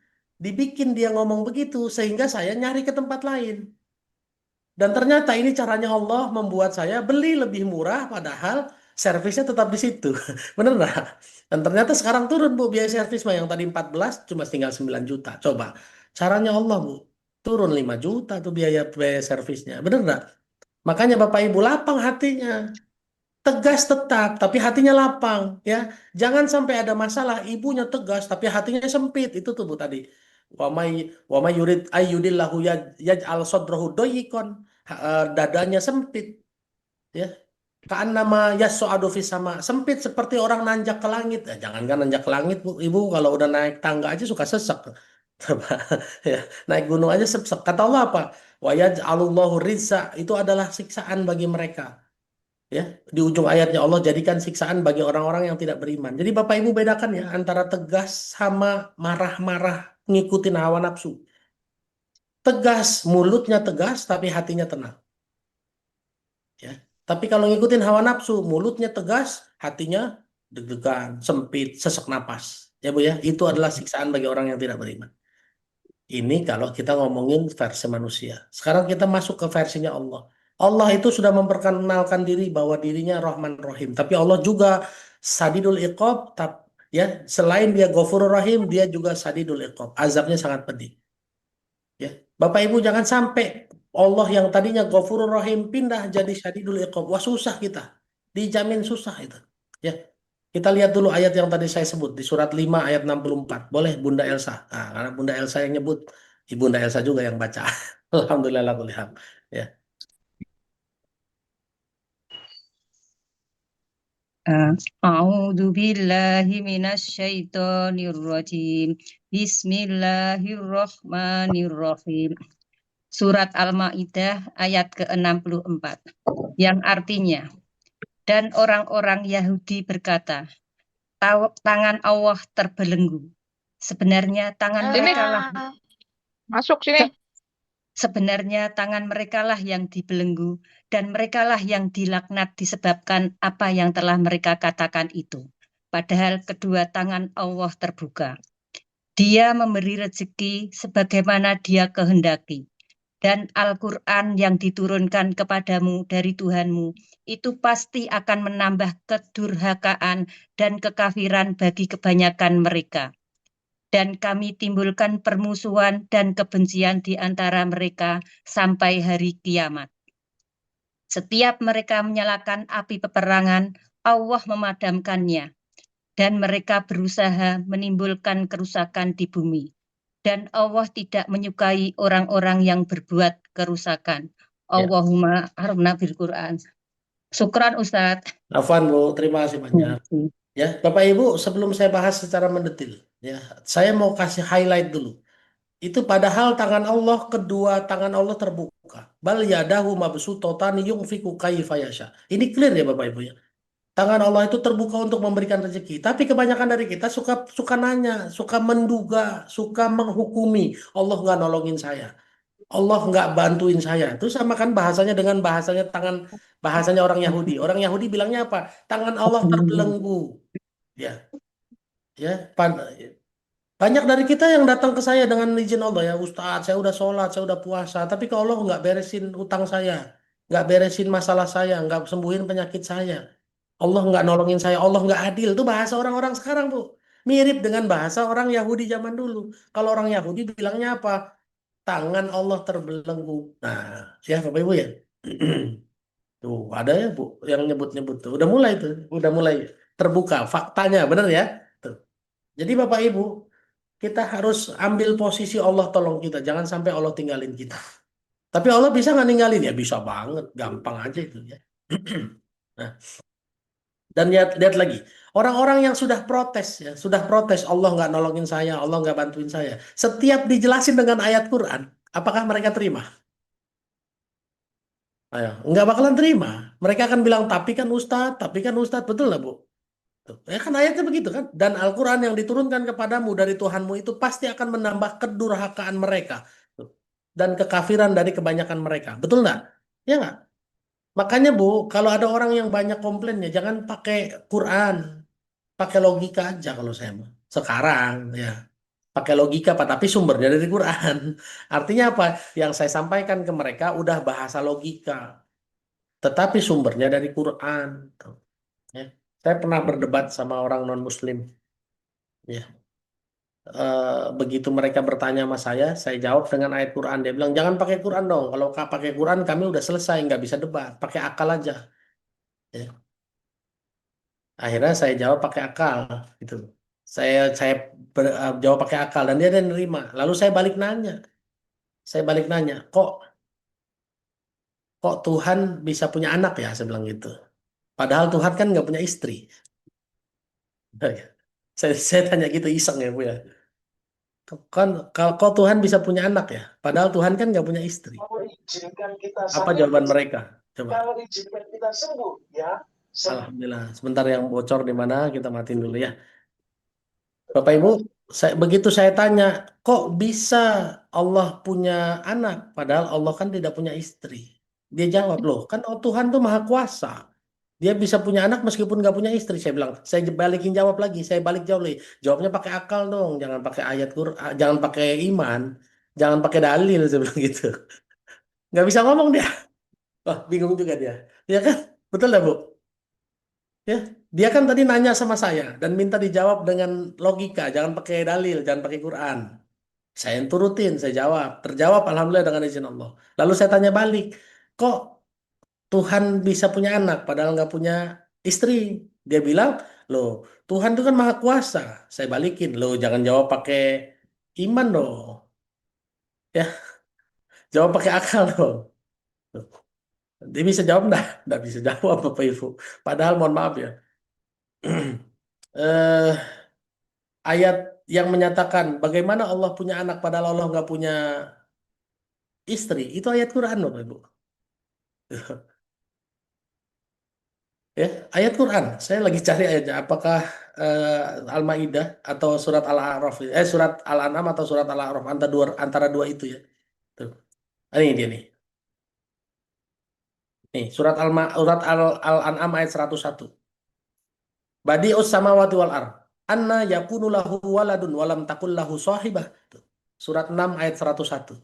dia ngomong begitu sehingga saya nyari ke tempat lain. Dan ternyata ini caranya Allah membuat saya beli lebih murah padahal servisnya tetap di situ. Bener nggak? Dan ternyata sekarang turun Bu biaya servis mah yang tadi 14 cuma tinggal 9 juta. Coba. Caranya Allah Bu. Turun 5 juta tuh biaya biaya servisnya. Bener nggak? Makanya Bapak Ibu lapang hatinya. Tegas tetap, tapi hatinya lapang, ya. Jangan sampai ada masalah, ibunya tegas, tapi hatinya sempit. Itu tuh Bu tadi. Wa may yurid ayyudillahu yaj'al sadrahu doyikon. Dadanya sempit, ya. Ka'annama yas'adu fis sama. Sempit seperti orang nanjak ke langit. Jangankan nanjak ke langit, Bu. Ibu kalau udah naik tangga aja suka sesek. Coba, ya. Naik gunung aja sesek. Kata Allah apa? Wa yaj'alullahu rizza. Itu adalah siksaan bagi mereka. Ya, di ujung ayatnya Allah jadikan siksaan bagi orang-orang yang tidak beriman. Jadi Bapak Ibu bedakan ya antara tegas sama marah-marah ngikutin hawa nafsu. Tegas, mulutnya tegas tapi hatinya tenang. Ya. Tapi kalau ngikutin hawa nafsu, mulutnya tegas, hatinya deg-degan, sempit, sesak napas. Ya Bu ya, itu adalah siksaan bagi orang yang tidak beriman. Ini kalau kita ngomongin versi manusia. Sekarang kita masuk ke versinya Allah. Allah itu sudah memperkenalkan diri bahwa dirinya Rahman Rahim. Tapi Allah juga Sadidul Iqab. Ya, selain dia Ghafurur Rahim, dia juga Sadidul Iqab. Azabnya sangat pedih. Ya, Bapak Ibu jangan sampai Allah yang tadinya Ghafurur Rahim pindah jadi Sadidul Iqab. Wah susah kita. Dijamin susah itu. Ya, kita lihat dulu ayat yang tadi saya sebut di surat 5 ayat 64. Boleh Bunda Elsa. Nah, karena Bunda Elsa yang nyebut, Ibunda Elsa juga yang baca. Alhamdulillah kulli hal. Ya. A'udzu billahi minasyaitonir rajim. Bismillahirrahmanirrahim. Surat Al-Maidah ayat ke-64 yang artinya, dan orang-orang Yahudi berkata, tangan Allah terbelenggu. Sebenarnya tangan mereka lah Masuk sini. Sebenarnya tangan merekalah yang dibelenggu dan merekalah yang dilaknat disebabkan apa yang telah mereka katakan itu. Padahal kedua tangan Allah terbuka. Dia memberi rezeki sebagaimana Dia kehendaki. Dan Al-Quran yang diturunkan kepadamu dari Tuhanmu itu pasti akan menambah kedurhakaan dan kekafiran bagi kebanyakan mereka. Dan kami timbulkan permusuhan dan kebencian di antara mereka sampai hari kiamat. Setiap mereka menyalakan api peperangan, Allah memadamkannya. Dan mereka berusaha menimbulkan kerusakan di bumi. Dan Allah tidak menyukai orang-orang yang berbuat kerusakan. Allahumma harumna bil Quran. Syukran Ustadz. Afwan Bu, terima kasih banyak. Ya, Bapak Ibu, sebelum saya bahas secara mendetil, ya, saya mau kasih highlight dulu. Itu padahal tangan Allah, kedua tangan Allah terbuka. Bal yadahu mabsuutatan yunfiqu kaifa yasha. Ini clear ya Bapak Ibu ya. Tangan Allah itu terbuka untuk memberikan rezeki. Tapi kebanyakan dari kita suka nanya, suka menduga, suka menghukumi. Allah nggak nolongin saya. Allah nggak bantuin saya. Itu sama kan bahasanya dengan bahasanya orang Yahudi. Orang Yahudi bilangnya apa? Tangan Allah terbelenggu. Ya, ya. Banyak dari kita yang datang ke saya dengan izin Allah, ya Ustadz, saya udah sholat, saya udah puasa, tapi ke Allah nggak beresin utang saya, nggak beresin masalah saya, nggak sembuhin penyakit saya. Allah nggak nolongin saya, Allah nggak adil. Itu bahasa orang-orang sekarang, Bu. Mirip dengan bahasa orang Yahudi zaman dulu. Kalau orang Yahudi bilangnya apa? Tangan Allah terbelenggu. Nah, ya Bapak Ibu ya. Tuh, ada ya Bu yang nyebut-nyebut tuh. Udah mulai tuh, udah mulai terbuka faktanya, bener ya? Tuh. Jadi Bapak Ibu, kita harus ambil posisi Allah tolong kita. Jangan sampai Allah tinggalin kita. Tapi Allah bisa nggak ninggalin? Ya bisa banget, gampang aja itu ya. Nah, dan lihat lagi, orang-orang yang sudah protes ya, sudah protes Allah nggak nolongin saya, Allah nggak bantuin saya. Setiap dijelasin dengan ayat Quran, apakah mereka terima? Ayo, nggak bakalan terima. Mereka akan bilang, tapi kan Ustadz, betul lah Bu? Tuh, ya kan ayatnya begitu kan? Dan Al-Quran yang diturunkan kepadamu dari Tuhanmu itu pasti akan menambah kedurhakaan mereka. Tuh. Dan kekafiran dari kebanyakan mereka. Betul nggak? Ya nggak? Makanya Bu, kalau ada orang yang banyak komplainnya, jangan pakai Quran. Pakai logika aja kalau saya mah. Sekarang ya. Pakai logika Pak, tapi sumbernya dari Quran. Artinya apa? Yang saya sampaikan ke mereka udah bahasa logika. Tetapi sumbernya dari Quran. Tuh, ya. Saya pernah berdebat sama orang non-Muslim. Ya. Begitu mereka bertanya sama saya jawab dengan ayat Quran. Dia bilang, jangan pakai Quran dong. Kalau pakai Quran kami udah selesai, nggak bisa debat. Pakai akal aja. Ya. Akhirnya saya jawab pakai akal, gitu. Jawab pakai akal dan dia nerima. Lalu saya balik nanya, kok Tuhan bisa punya anak ya? Saya bilang gitu. Padahal Tuhan kan nggak punya istri. Saya tanya gitu iseng ya Bu ya. Kalau kok Tuhan bisa punya anak ya? Padahal Tuhan kan nggak punya istri. Apa jawaban mereka? Coba. Alhamdulillah. Sebentar yang bocor di mana kita matiin dulu ya. Bapak Ibu, begitu saya tanya, kok bisa Allah punya anak? Padahal Allah kan tidak punya istri. Dia jawab, loh, kan Tuhan tuh maha kuasa. Dia bisa punya anak meskipun nggak punya istri. Saya bilang, saya balikin jawab lagi, saya balik jawab lagi. Jawabnya pakai akal dong, jangan pakai ayat Quran, jangan pakai iman, jangan pakai dalil, saya bilang gitu. Nggak bisa ngomong dia. Wah, bingung juga dia. Ya kan? Betul lah, Bu? Ya, dia kan tadi nanya sama saya dan minta dijawab dengan logika, jangan pakai dalil, jangan pakai Quran. Saya yang turutin, saya jawab. Terjawab alhamdulillah dengan izin Allah. Lalu saya tanya balik, kok Tuhan bisa punya anak padahal nggak punya istri? Dia bilang, loh, Tuhan itu kan maha kuasa. Saya balikin, loh, jangan jawab pakai iman dong. Ya, jawab pakai akal dong. Loh, dia bisa jawab enggak? Enggak bisa jawab Bapak Ibu. Padahal mohon maaf ya. eh Ayat yang menyatakan bagaimana Allah punya anak padahal Allah nggak punya istri, itu ayat Quran Bapak Ibu. Ya, ayat Quran. Saya lagi cari ayatnya. Apakah Al-Maidah atau surat Al-A'raf? Surat Al-An'am atau surat Al-A'raf antara dua itu ya. Tuh. Ini dia nih. Nih, surat Al-An'am ayat 101. Badi'us samawati wal ard. Anna yakunu lahu waladun walam takul lahu sahibah. Tuh. Surat 6 ayat 101.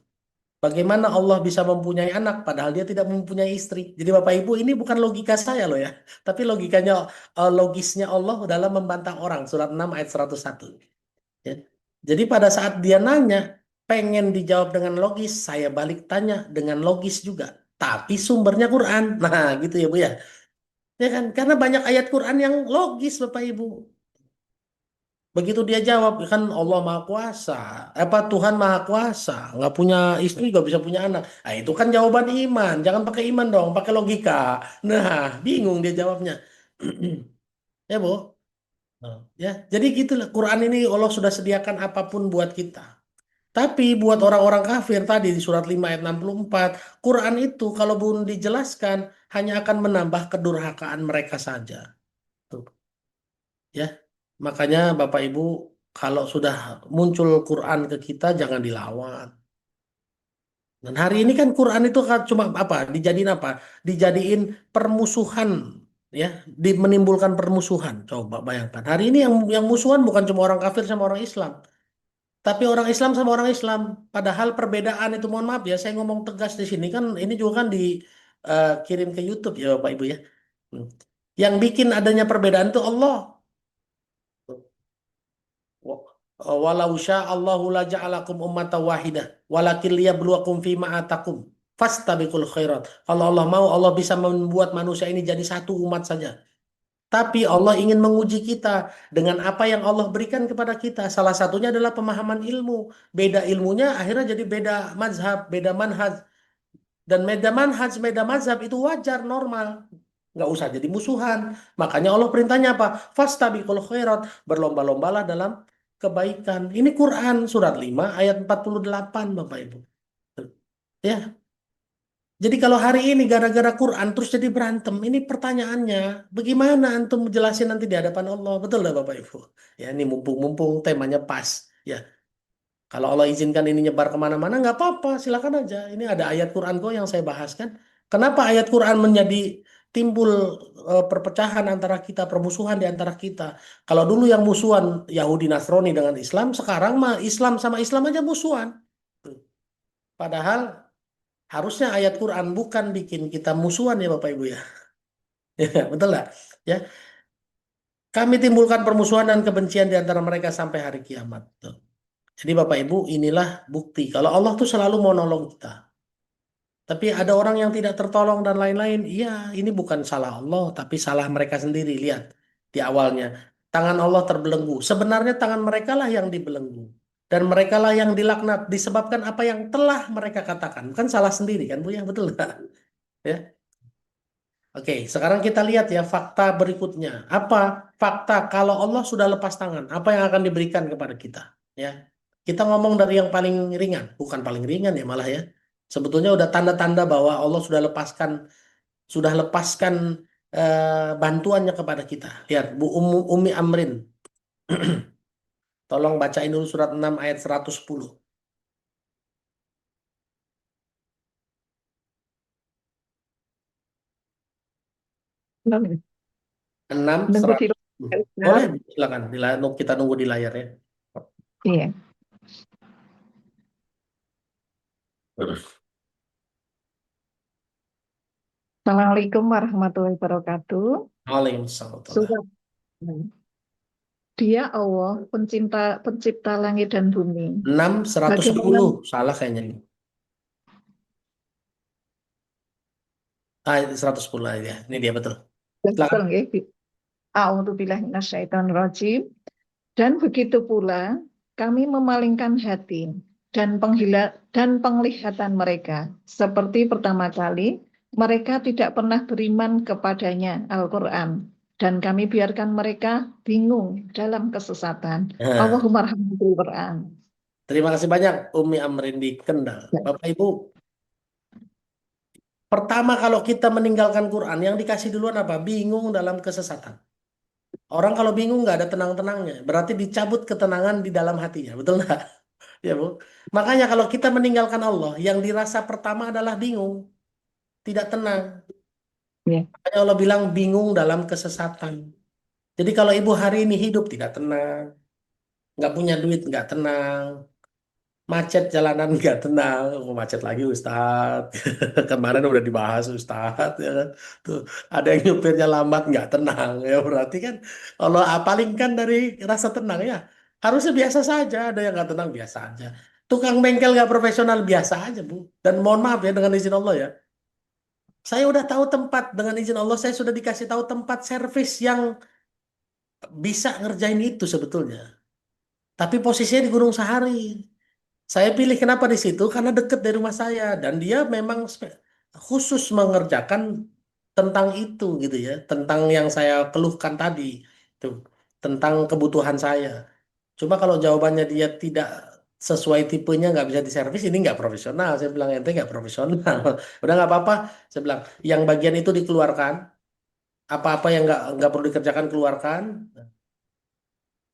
Bagaimana Allah bisa mempunyai anak padahal dia tidak mempunyai istri. Jadi Bapak Ibu ini bukan logika saya loh ya. Tapi logisnya Allah dalam membantah orang. Surat 6 ayat 101. Ya. Jadi pada saat dia nanya, pengen dijawab dengan logis, saya balik tanya dengan logis juga. Tapi sumbernya Quran. Nah gitu ya Bu ya. Ya kan? Karena banyak ayat Quran yang logis Bapak Ibu. Begitu dia jawab, kan Allah Maha Kuasa. Apa Tuhan Maha Kuasa, nggak punya istri, nggak bisa punya anak. Nah, itu kan jawaban iman. Jangan pakai iman dong, pakai logika. Nah, bingung dia jawabnya. Ya, Bu. Nah, ya, jadi gitulah. Quran ini Allah sudah sediakan apapun buat kita. Tapi buat orang-orang kafir tadi di surat 5 ayat 64, Quran itu kalau belum dijelaskan hanya akan menambah kedurhakaan mereka saja. Tuh. Ya, makanya Bapak Ibu kalau sudah muncul Quran ke kita jangan dilawan. Dan hari ini kan Quran itu kan cuma apa? Dijadiin apa? Dijadiin permusuhan, ya, menimbulkan permusuhan. Coba bayangkan. Hari ini yang musuhan bukan cuma orang kafir sama orang Islam. Tapi orang Islam sama orang Islam, padahal perbedaan itu, mohon maaf ya, saya ngomong tegas di sini kan, ini juga kan dikirim ke YouTube ya Bapak Ibu ya. Hmm. Yang bikin adanya perbedaan itu Allah. Walau Allahu la ja'alakum ummatan wahidah walakin liyabluwakum fima atakum fastabiqul khairat. Kalau Allah mau, Allah bisa membuat manusia ini jadi satu umat saja. Tapi Allah ingin menguji kita dengan apa yang Allah berikan kepada kita. Salah satunya adalah pemahaman ilmu. Beda ilmunya akhirnya jadi beda mazhab, beda manhaj. Dan beda mazhab itu wajar, normal. Nggak usah jadi musuhan. Makanya Allah perintahnya apa? Fastabiqul khairat. Berlomba-lombalah dalam kebaikan. Ini Quran surat 5 ayat 48 Bapak Ibu. Ya, jadi kalau hari ini gara-gara Quran terus jadi berantem, ini pertanyaannya, bagaimana antum jelasin nanti di hadapan Allah? Betul nggak Bapak Ibu? Ya, ini mumpung-mumpung temanya pas. Ya, kalau Allah izinkan ini nyebar kemana-mana, nggak apa-apa, silakan aja. Ini ada ayat Quran kok yang saya bahas kan. Kenapa ayat Quran menjadi timbul perpecahan antara kita, permusuhan di antara kita? Kalau dulu yang musuhan Yahudi Nasrani dengan Islam, sekarang mah Islam sama Islam aja musuhan. Padahal harusnya ayat Quran bukan bikin kita musuhan ya Bapak Ibu ya. Ya, betul nggak? Ya, kami timbulkan permusuhan dan kebencian di antara mereka sampai hari kiamat. Tuh. Jadi Bapak Ibu, inilah bukti kalau Allah tuh selalu mau nolong kita. Tapi ada orang yang tidak tertolong dan lain-lain. Iya, ini bukan salah Allah, tapi salah mereka sendiri. Lihat di awalnya, tangan Allah terbelenggu. Sebenarnya tangan mereka lah yang dibelenggu. Dan mereka lah yang dilaknat disebabkan apa yang telah mereka katakan. Kan salah sendiri kan Bu ya, betul nggak? Ya. Oke, sekarang kita lihat ya fakta berikutnya. Apa fakta kalau Allah sudah lepas tangan? Apa yang akan diberikan kepada kita? Ya, kita ngomong dari yang paling ringan, bukan paling ringan ya malah ya. Sebetulnya udah tanda-tanda bahwa Allah sudah lepaskan bantuannya kepada kita. Lihat Bu Umi Amrin, tolong bacain dulu surat 6 ayat 110. 6 Nunggu 110. di Boleh, silakan. Kita nunggu di layar ya. Iya. Assalamualaikum warahmatullahi wabarakatuh. Waalaikumsalam. Surat Dia Allah, pencipta langit dan bumi. 6 110. Bagaimana Salah kayaknya ini. Ah, 110 aja. Ini dia betul. Silakan. betul nggih? A'udzubillahi minasyaitonirrajim. Dan begitu pula kami memalingkan hati dan penglihatan mereka seperti pertama kali mereka tidak pernah beriman kepadanya Al-Quran, dan kami biarkan mereka bingung dalam kesesatan. Nah, Allahumma rahmatul Quran. terima kasih banyak Umi Amrin di Kendal. Ya. Bapak Ibu, pertama kalau kita meninggalkan Quran, yang dikasih duluan apa? Bingung dalam kesesatan. Orang kalau bingung nggak ada tenang-tenangnya, berarti dicabut ketenangan di dalam hatinya, betul nggak? Ya Bu. Makanya kalau kita meninggalkan Allah, yang dirasa pertama adalah bingung, tidak tenang. Ya. Makanya Allah bilang bingung dalam kesesatan. Jadi kalau ibu hari ini hidup tidak tenang, nggak punya duit nggak tenang, macet jalanan nggak tenang, oh, macet lagi Ustadz. Kemarin udah dibahas Ustadz, ya kan? Tuh ada yang nyupirnya lambat nggak tenang, ya berarti kan kalau palingkan dari rasa tenang ya harusnya biasa saja. Ada yang nggak tenang biasa aja. Tukang bengkel nggak profesional biasa aja Bu. Dan mohon maaf ya dengan izin Allah ya. Saya udah tahu tempat dengan izin Allah, saya sudah dikasih tahu tempat servis yang bisa ngerjain itu sebetulnya. Tapi posisinya di Gunung Sahari. Saya pilih kenapa di situ karena deket dari rumah saya dan dia memang khusus mengerjakan tentang itu gitu ya, tentang yang saya keluhkan tadi tuh, tentang kebutuhan saya. Cuma kalau jawabannya dia tidak sesuai tipenya nggak bisa diservis, ini nggak profesional. Saya bilang ente nggak profesional. Udah nggak apa-apa. Saya bilang yang bagian itu dikeluarkan, apa-apa yang nggak perlu dikerjakan keluarkan.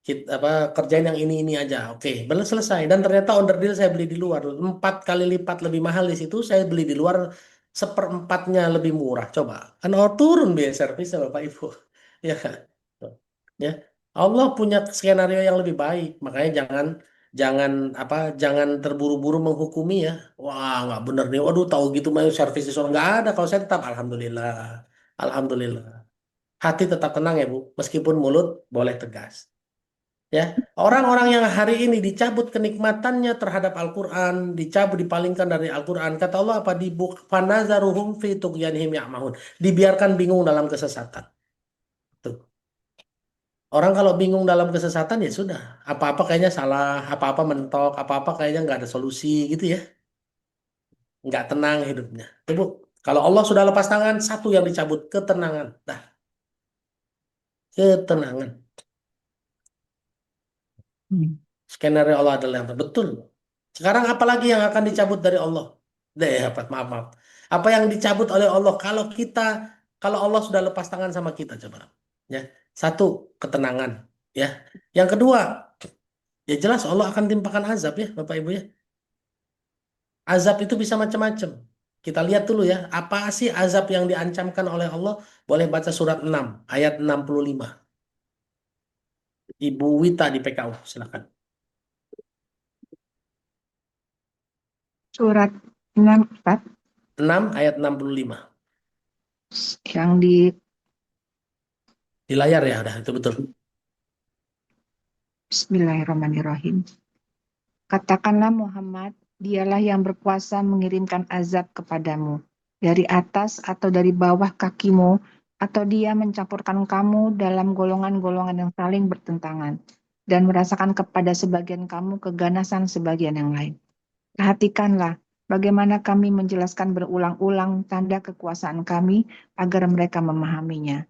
Apa kerjain yang ini aja, oke, belum selesai. Dan ternyata onderdil saya beli di luar 4 kali lipat lebih mahal di situ, saya beli di luar seperempatnya lebih murah. Coba kan turun biaya servisnya Bapak Ibu. Ya kan? Ya, Allah punya skenario yang lebih baik, makanya jangan terburu-buru menghukumi ya. Wah, nggak bener nih. Waduh, tahu gitu mau servis di sono nggak ada. Kalau saya tetap alhamdulillah, alhamdulillah. Hati tetap tenang ya Bu, meskipun mulut boleh tegas. Ya, orang-orang yang hari ini dicabut kenikmatannya terhadap Al-Quran, dicabut, dipalingkan dari Al-Quran. Kata Allah apa? Fanazaruhum fi tughyanihim ya'mahun. Dibiarkan bingung dalam kesesatan. Tuh. Orang kalau bingung dalam kesesatan ya sudah, apa-apa kayaknya salah, apa-apa mentok, apa-apa kayaknya nggak ada solusi gitu ya, nggak tenang hidupnya. Tuh, Bu, kalau Allah sudah lepas tangan, satu yang dicabut, ketenangan. Dah, ketenangan. Skenario Allah adalah yang terbetul. Sekarang apalagi yang akan dicabut dari Allah? Maaf, maaf. Apa yang dicabut oleh Allah kalau Allah sudah lepas tangan sama kita coba. Ya. Satu, ketenangan, ya. Yang kedua, ya jelas Allah akan timpakan azab ya, Bapak Ibu ya. Azab itu bisa macam-macam. Kita lihat dulu ya, apa sih azab yang diancamkan oleh Allah? Boleh baca surat 6 ayat 65. Ibu Wita di PKU, silakan. Surat 6 Ustaz, 6 ayat 65. yang di Di layar ya, udah itu betul. Bismillahirrahmanirrahim. Katakanlah Muhammad, dialah yang berkuasa mengirimkan azab kepadamu dari atas atau dari bawah kakimu, atau dia mencampurkan kamu dalam golongan-golongan yang saling bertentangan dan merasakan kepada sebagian kamu keganasan sebagian yang lain. Perhatikanlah bagaimana kami menjelaskan berulang-ulang tanda kekuasaan kami agar mereka memahaminya.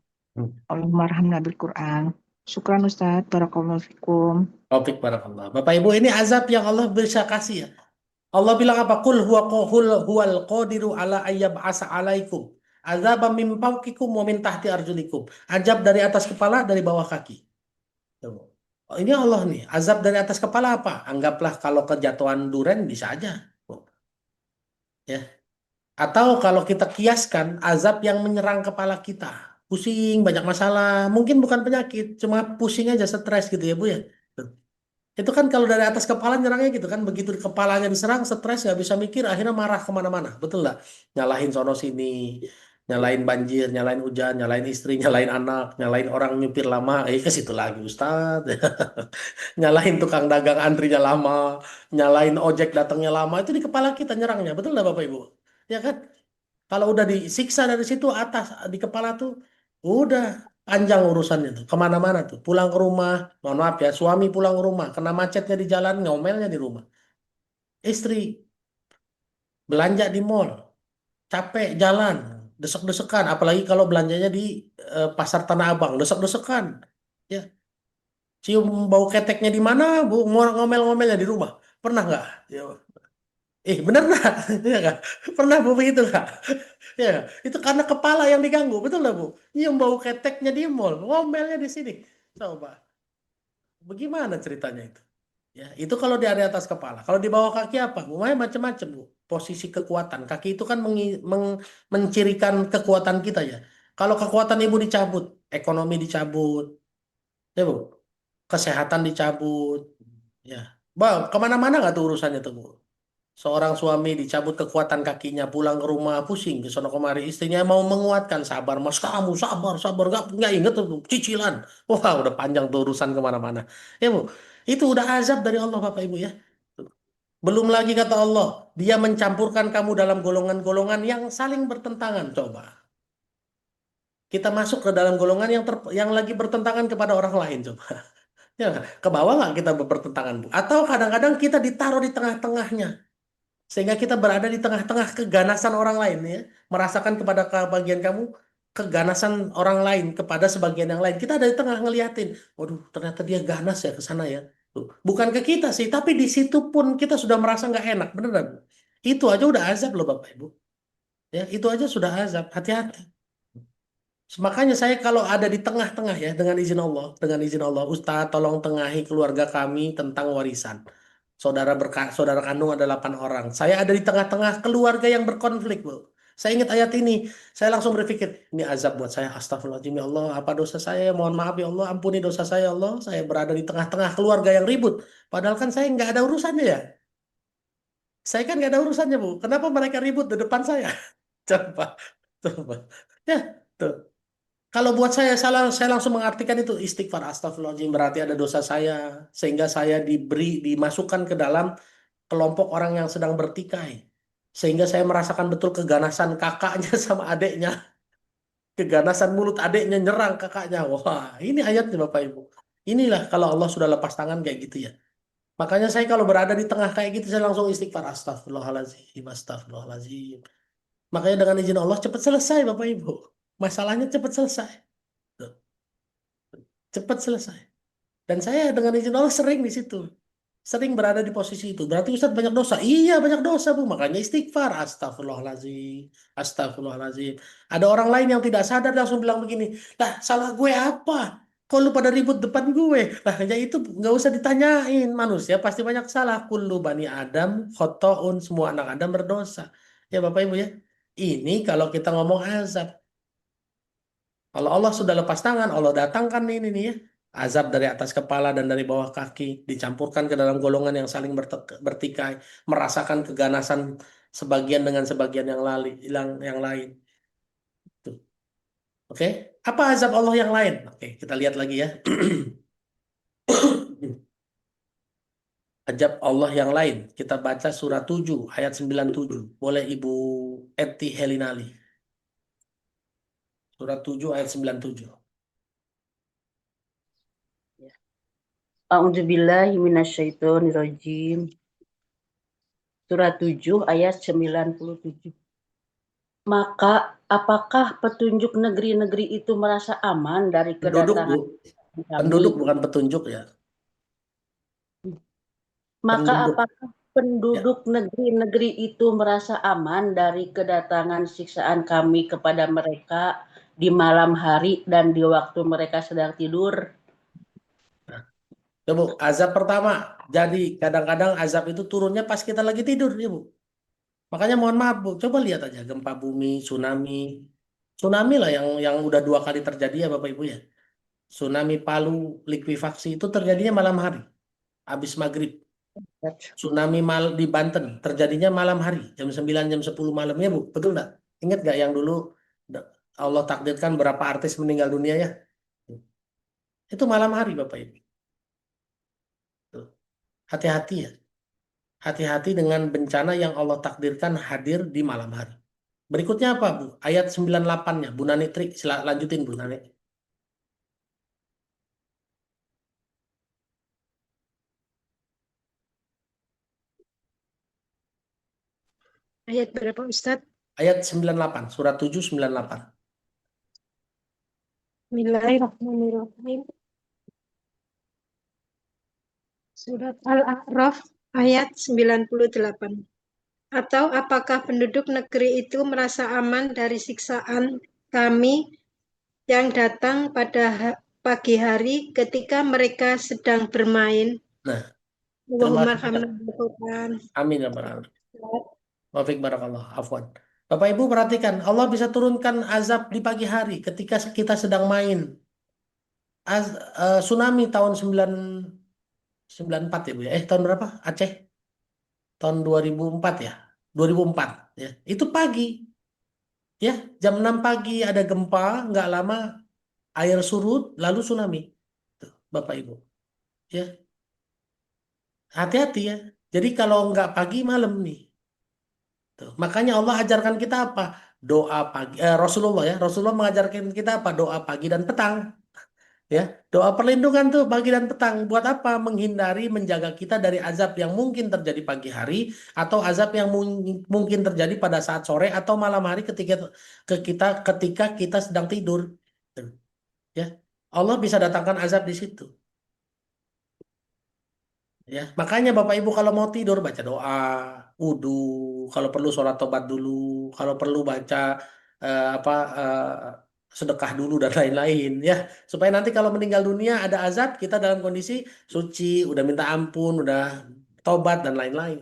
Allahumma arhamna bil Quran. Syukran Ustaz, barakallahu fikum. Topik barakallah. Bapak Ibu, ini azab yang Allah bisa kasih ya. Allah bilang apa? Huwal qadiru ala ayyab'asa alaikum azabam min fawqikum wa min tahti arjulikum. Azab dari atas kepala, dari bawah kaki. Tuh. Oh, ini Allah nih. Azab dari atas kepala apa? Anggaplah kalau kejatuhan duren bisa aja. Tuh. Ya. Atau kalau kita kiaskan azab yang menyerang kepala kita. Pusing, banyak masalah. Mungkin bukan penyakit, cuma pusing aja, stres gitu ya Bu ya. Tuh. Itu kan kalau dari atas kepala nyerangnya gitu kan. Begitu kepalanya diserang, stres, nggak bisa mikir, akhirnya marah kemana-mana. Betul nggak? Nyalahin sono sini, nyalain banjir, nyalain hujan, nyalain istri, nyalain anak, nyalain orang nyupir lama. Ke situ lagi Ustadz. Nyalahin tukang dagang antrinya lama, nyalain ojek datangnya lama. Itu di kepala kita nyerangnya. Betul nggak Bapak Ibu? Ya kan? Kalau udah disiksa dari situ atas di kepala tuh, udah panjang urusannya tuh. Kemana-mana tuh. Pulang ke rumah, mohon maaf ya, suami pulang ke rumah, kena macetnya di jalan, ngomelnya di rumah. Istri belanja di mall, capek jalan, desek-desekan. Apalagi kalau belanjanya di pasar Tanah Abang, desek-desekan. Ya, cium bau keteknya di mana, Bu? Ngomel-ngomelnya di rumah. Pernah nggak? Ya. Bener nggak? Ya nggak? Pernah Bu begitu nggak? Ya, itu karena kepala yang diganggu, betul nggak Bu? Nyium bau keteknya di mall, ngomelnya di sini. Coba, bagaimana ceritanya itu? Ya, itu kalau di area atas kepala. Kalau di bawah kaki apa? Bu? Macam-macam Bu. Posisi kekuatan. Kaki itu kan mencirikan kekuatan kita ya. Kalau kekuatan ibu dicabut, ekonomi dicabut, ya Bu. Kesehatan dicabut, ya. Bang, kemana-mana nggak tuh urusannya tuh Bu? Seorang suami dicabut kekuatan kakinya, pulang ke rumah pusing ke sono kemari, istrinya mau menguatkan, sabar mas kamu, sabar sabar, nggak inget tuh cicilan, wah udah panjang tuh urusan kemana-mana, ya Bu. Itu udah azab dari Allah Bapak Ibu ya. Belum lagi kata Allah, Dia mencampurkan kamu dalam golongan-golongan yang saling bertentangan. Coba kita masuk ke dalam golongan yang lagi bertentangan kepada orang lain, coba. Ya nggak? Ke bawah nggak kita bertentangan Bu? Atau kadang-kadang kita ditaruh di tengah-tengahnya. Sehingga kita berada di tengah-tengah keganasan orang lain ya. Merasakan kepada bagian kamu keganasan orang lain kepada sebagian yang lain. Kita ada di tengah ngeliatin. Waduh, ternyata dia ganas ya ke sana ya. Tuh. Bukan ke kita sih, tapi di situ pun kita sudah merasa nggak enak, bener nggak, Bu? Itu aja udah azab loh Bapak Ibu. Ya, itu aja sudah azab. Hati-hati. Makanya saya kalau ada di tengah-tengah ya dengan izin Allah, Ustadz tolong tengahi keluarga kami tentang warisan. Saudara kandung ada 8 orang. Saya ada di tengah-tengah keluarga yang berkonflik, Bu. Saya ingat ayat ini, saya langsung berpikir, ini azab buat saya. Astagfirullahaladzim ya Allah, apa dosa saya? Mohon maaf ya Allah, ampuni dosa saya ya Allah. Saya berada di tengah-tengah keluarga yang ribut. Padahal kan saya nggak ada urusannya ya. Saya kan nggak ada urusannya, Bu. Kenapa mereka ribut di depan saya? Coba, coba. Ya, tuh. Kalau buat saya salah, saya langsung mengartikan itu istighfar, astagfirullahaladzim, berarti ada dosa saya, sehingga saya dimasukkan ke dalam kelompok orang yang sedang bertikai, sehingga saya merasakan betul keganasan kakaknya sama adiknya, keganasan mulut adiknya nyerang kakaknya. Wah, ini ayatnya Bapak Ibu. Inilah kalau Allah sudah lepas tangan kayak gitu ya. Makanya saya kalau berada di tengah kayak gitu, saya langsung istighfar, astagfirullahaladzim, astagfirullahaladzim. Makanya dengan izin Allah cepat selesai Bapak Ibu. Masalahnya cepat selesai. Tuh, cepat selesai. Dan saya dengan izin Allah sering di situ. Sering berada di posisi itu. Berarti Ustadz banyak dosa. Iya banyak dosa Bu. Makanya istighfar. Astagfirullahaladzim. Astagfirullahaladzim. Ada orang lain yang tidak sadar langsung bilang begini. Lah salah gue apa? Kok lu pada ribut depan gue? Lah ya itu nggak usah ditanyain. Manusia pasti banyak salah. Kullu bani Adam khotoun. Semua anak Adam berdosa. Ya Bapak Ibu ya. Ini kalau kita ngomong azab. Kalau Allah sudah lepas tangan, Allah datangkan ini nih ya. Azab dari atas kepala dan dari bawah kaki dicampurkan ke dalam golongan yang saling bertikai, merasakan keganasan sebagian dengan sebagian yang lain. Tuh. Oke, apa azab Allah yang lain? Oke, kita lihat lagi ya. Azab Allah yang lain. Kita baca surah 7 ayat 97. Boleh Ibu Eti Helinali. Surah 7 ayat 97. A'udzubillahi minasyaitonirrajim. Surah 7 ayat 97. Maka apakah petunjuk negeri-negeri itu merasa aman dari Penduduk, kedatangan Bu. kami? Penduduk bukan petunjuk ya. Maka Penduduk. apakah penduduk negeri-negeri itu merasa aman dari kedatangan siksaan kami kepada mereka di malam hari dan di waktu mereka sedang tidur? Ya Bu, azab pertama. Jadi kadang-kadang azab itu turunnya pas kita lagi tidur ya Bu. Makanya mohon maaf Bu, coba lihat aja gempa bumi, tsunami. Tsunami lah yang udah 2 kali terjadi ya Bapak Ibu ya. Tsunami Palu, likuifaksi itu terjadinya malam hari, habis maghrib. Tsunami di Banten terjadinya malam hari, jam 9, jam 10 malam ya Bu. Betul nggak? Ingat nggak yang dulu Allah takdirkan berapa artis meninggal dunia ya? Itu malam hari Bapak Ibu. Hati-hati ya. Hati-hati dengan bencana yang Allah takdirkan hadir di malam hari. Berikutnya apa, Bu? Ayat 98-nya. Bu Nani Tri, lanjutin Bu Nani. Ayat berapa Ustadz? Ayat 98, surah 7, 98. Bismillahirrahmanirrahim. Surat Al-A'raf ayat 98. Atau apakah penduduk negeri itu merasa aman dari siksaan kami yang datang pada pagi hari ketika mereka sedang bermain? Nah, Allahumma terima kasih. alhamdulillah. Amin ya Rabbal alamin. Wafik barakallah, afwan. Bapak Ibu perhatikan, Allah bisa turunkan azab di pagi hari ketika kita sedang main. Tsunami tahun 94 ya Bu ya. Tahun berapa? Aceh? Tahun 2004 ya. 2004 ya. Itu pagi. Ya, jam 6 pagi ada gempa, nggak lama air surut, lalu tsunami. Tuh, Bapak Ibu. Ya. Hati-hati ya. Jadi kalau nggak pagi, malam nih. Tuh. Makanya Allah ajarkan kita apa? Doa pagi. Rasulullah ya. Rasulullah mengajarkan kita apa? Doa pagi dan petang. Ya, doa perlindungan tuh pagi dan petang. Buat apa? Menghindari, menjaga kita dari azab yang mungkin terjadi pagi hari atau azab yang mungkin terjadi pada saat sore atau malam hari ketika kita sedang tidur. Ya, Allah bisa datangkan azab di situ. Ya, makanya Bapak Ibu kalau mau tidur baca doa, wudu, kalau perlu sholat tobat dulu, kalau perlu baca apa sedekah dulu dan lain-lain ya, supaya nanti kalau meninggal dunia ada azab kita dalam kondisi suci, udah minta ampun, udah tobat dan lain-lain.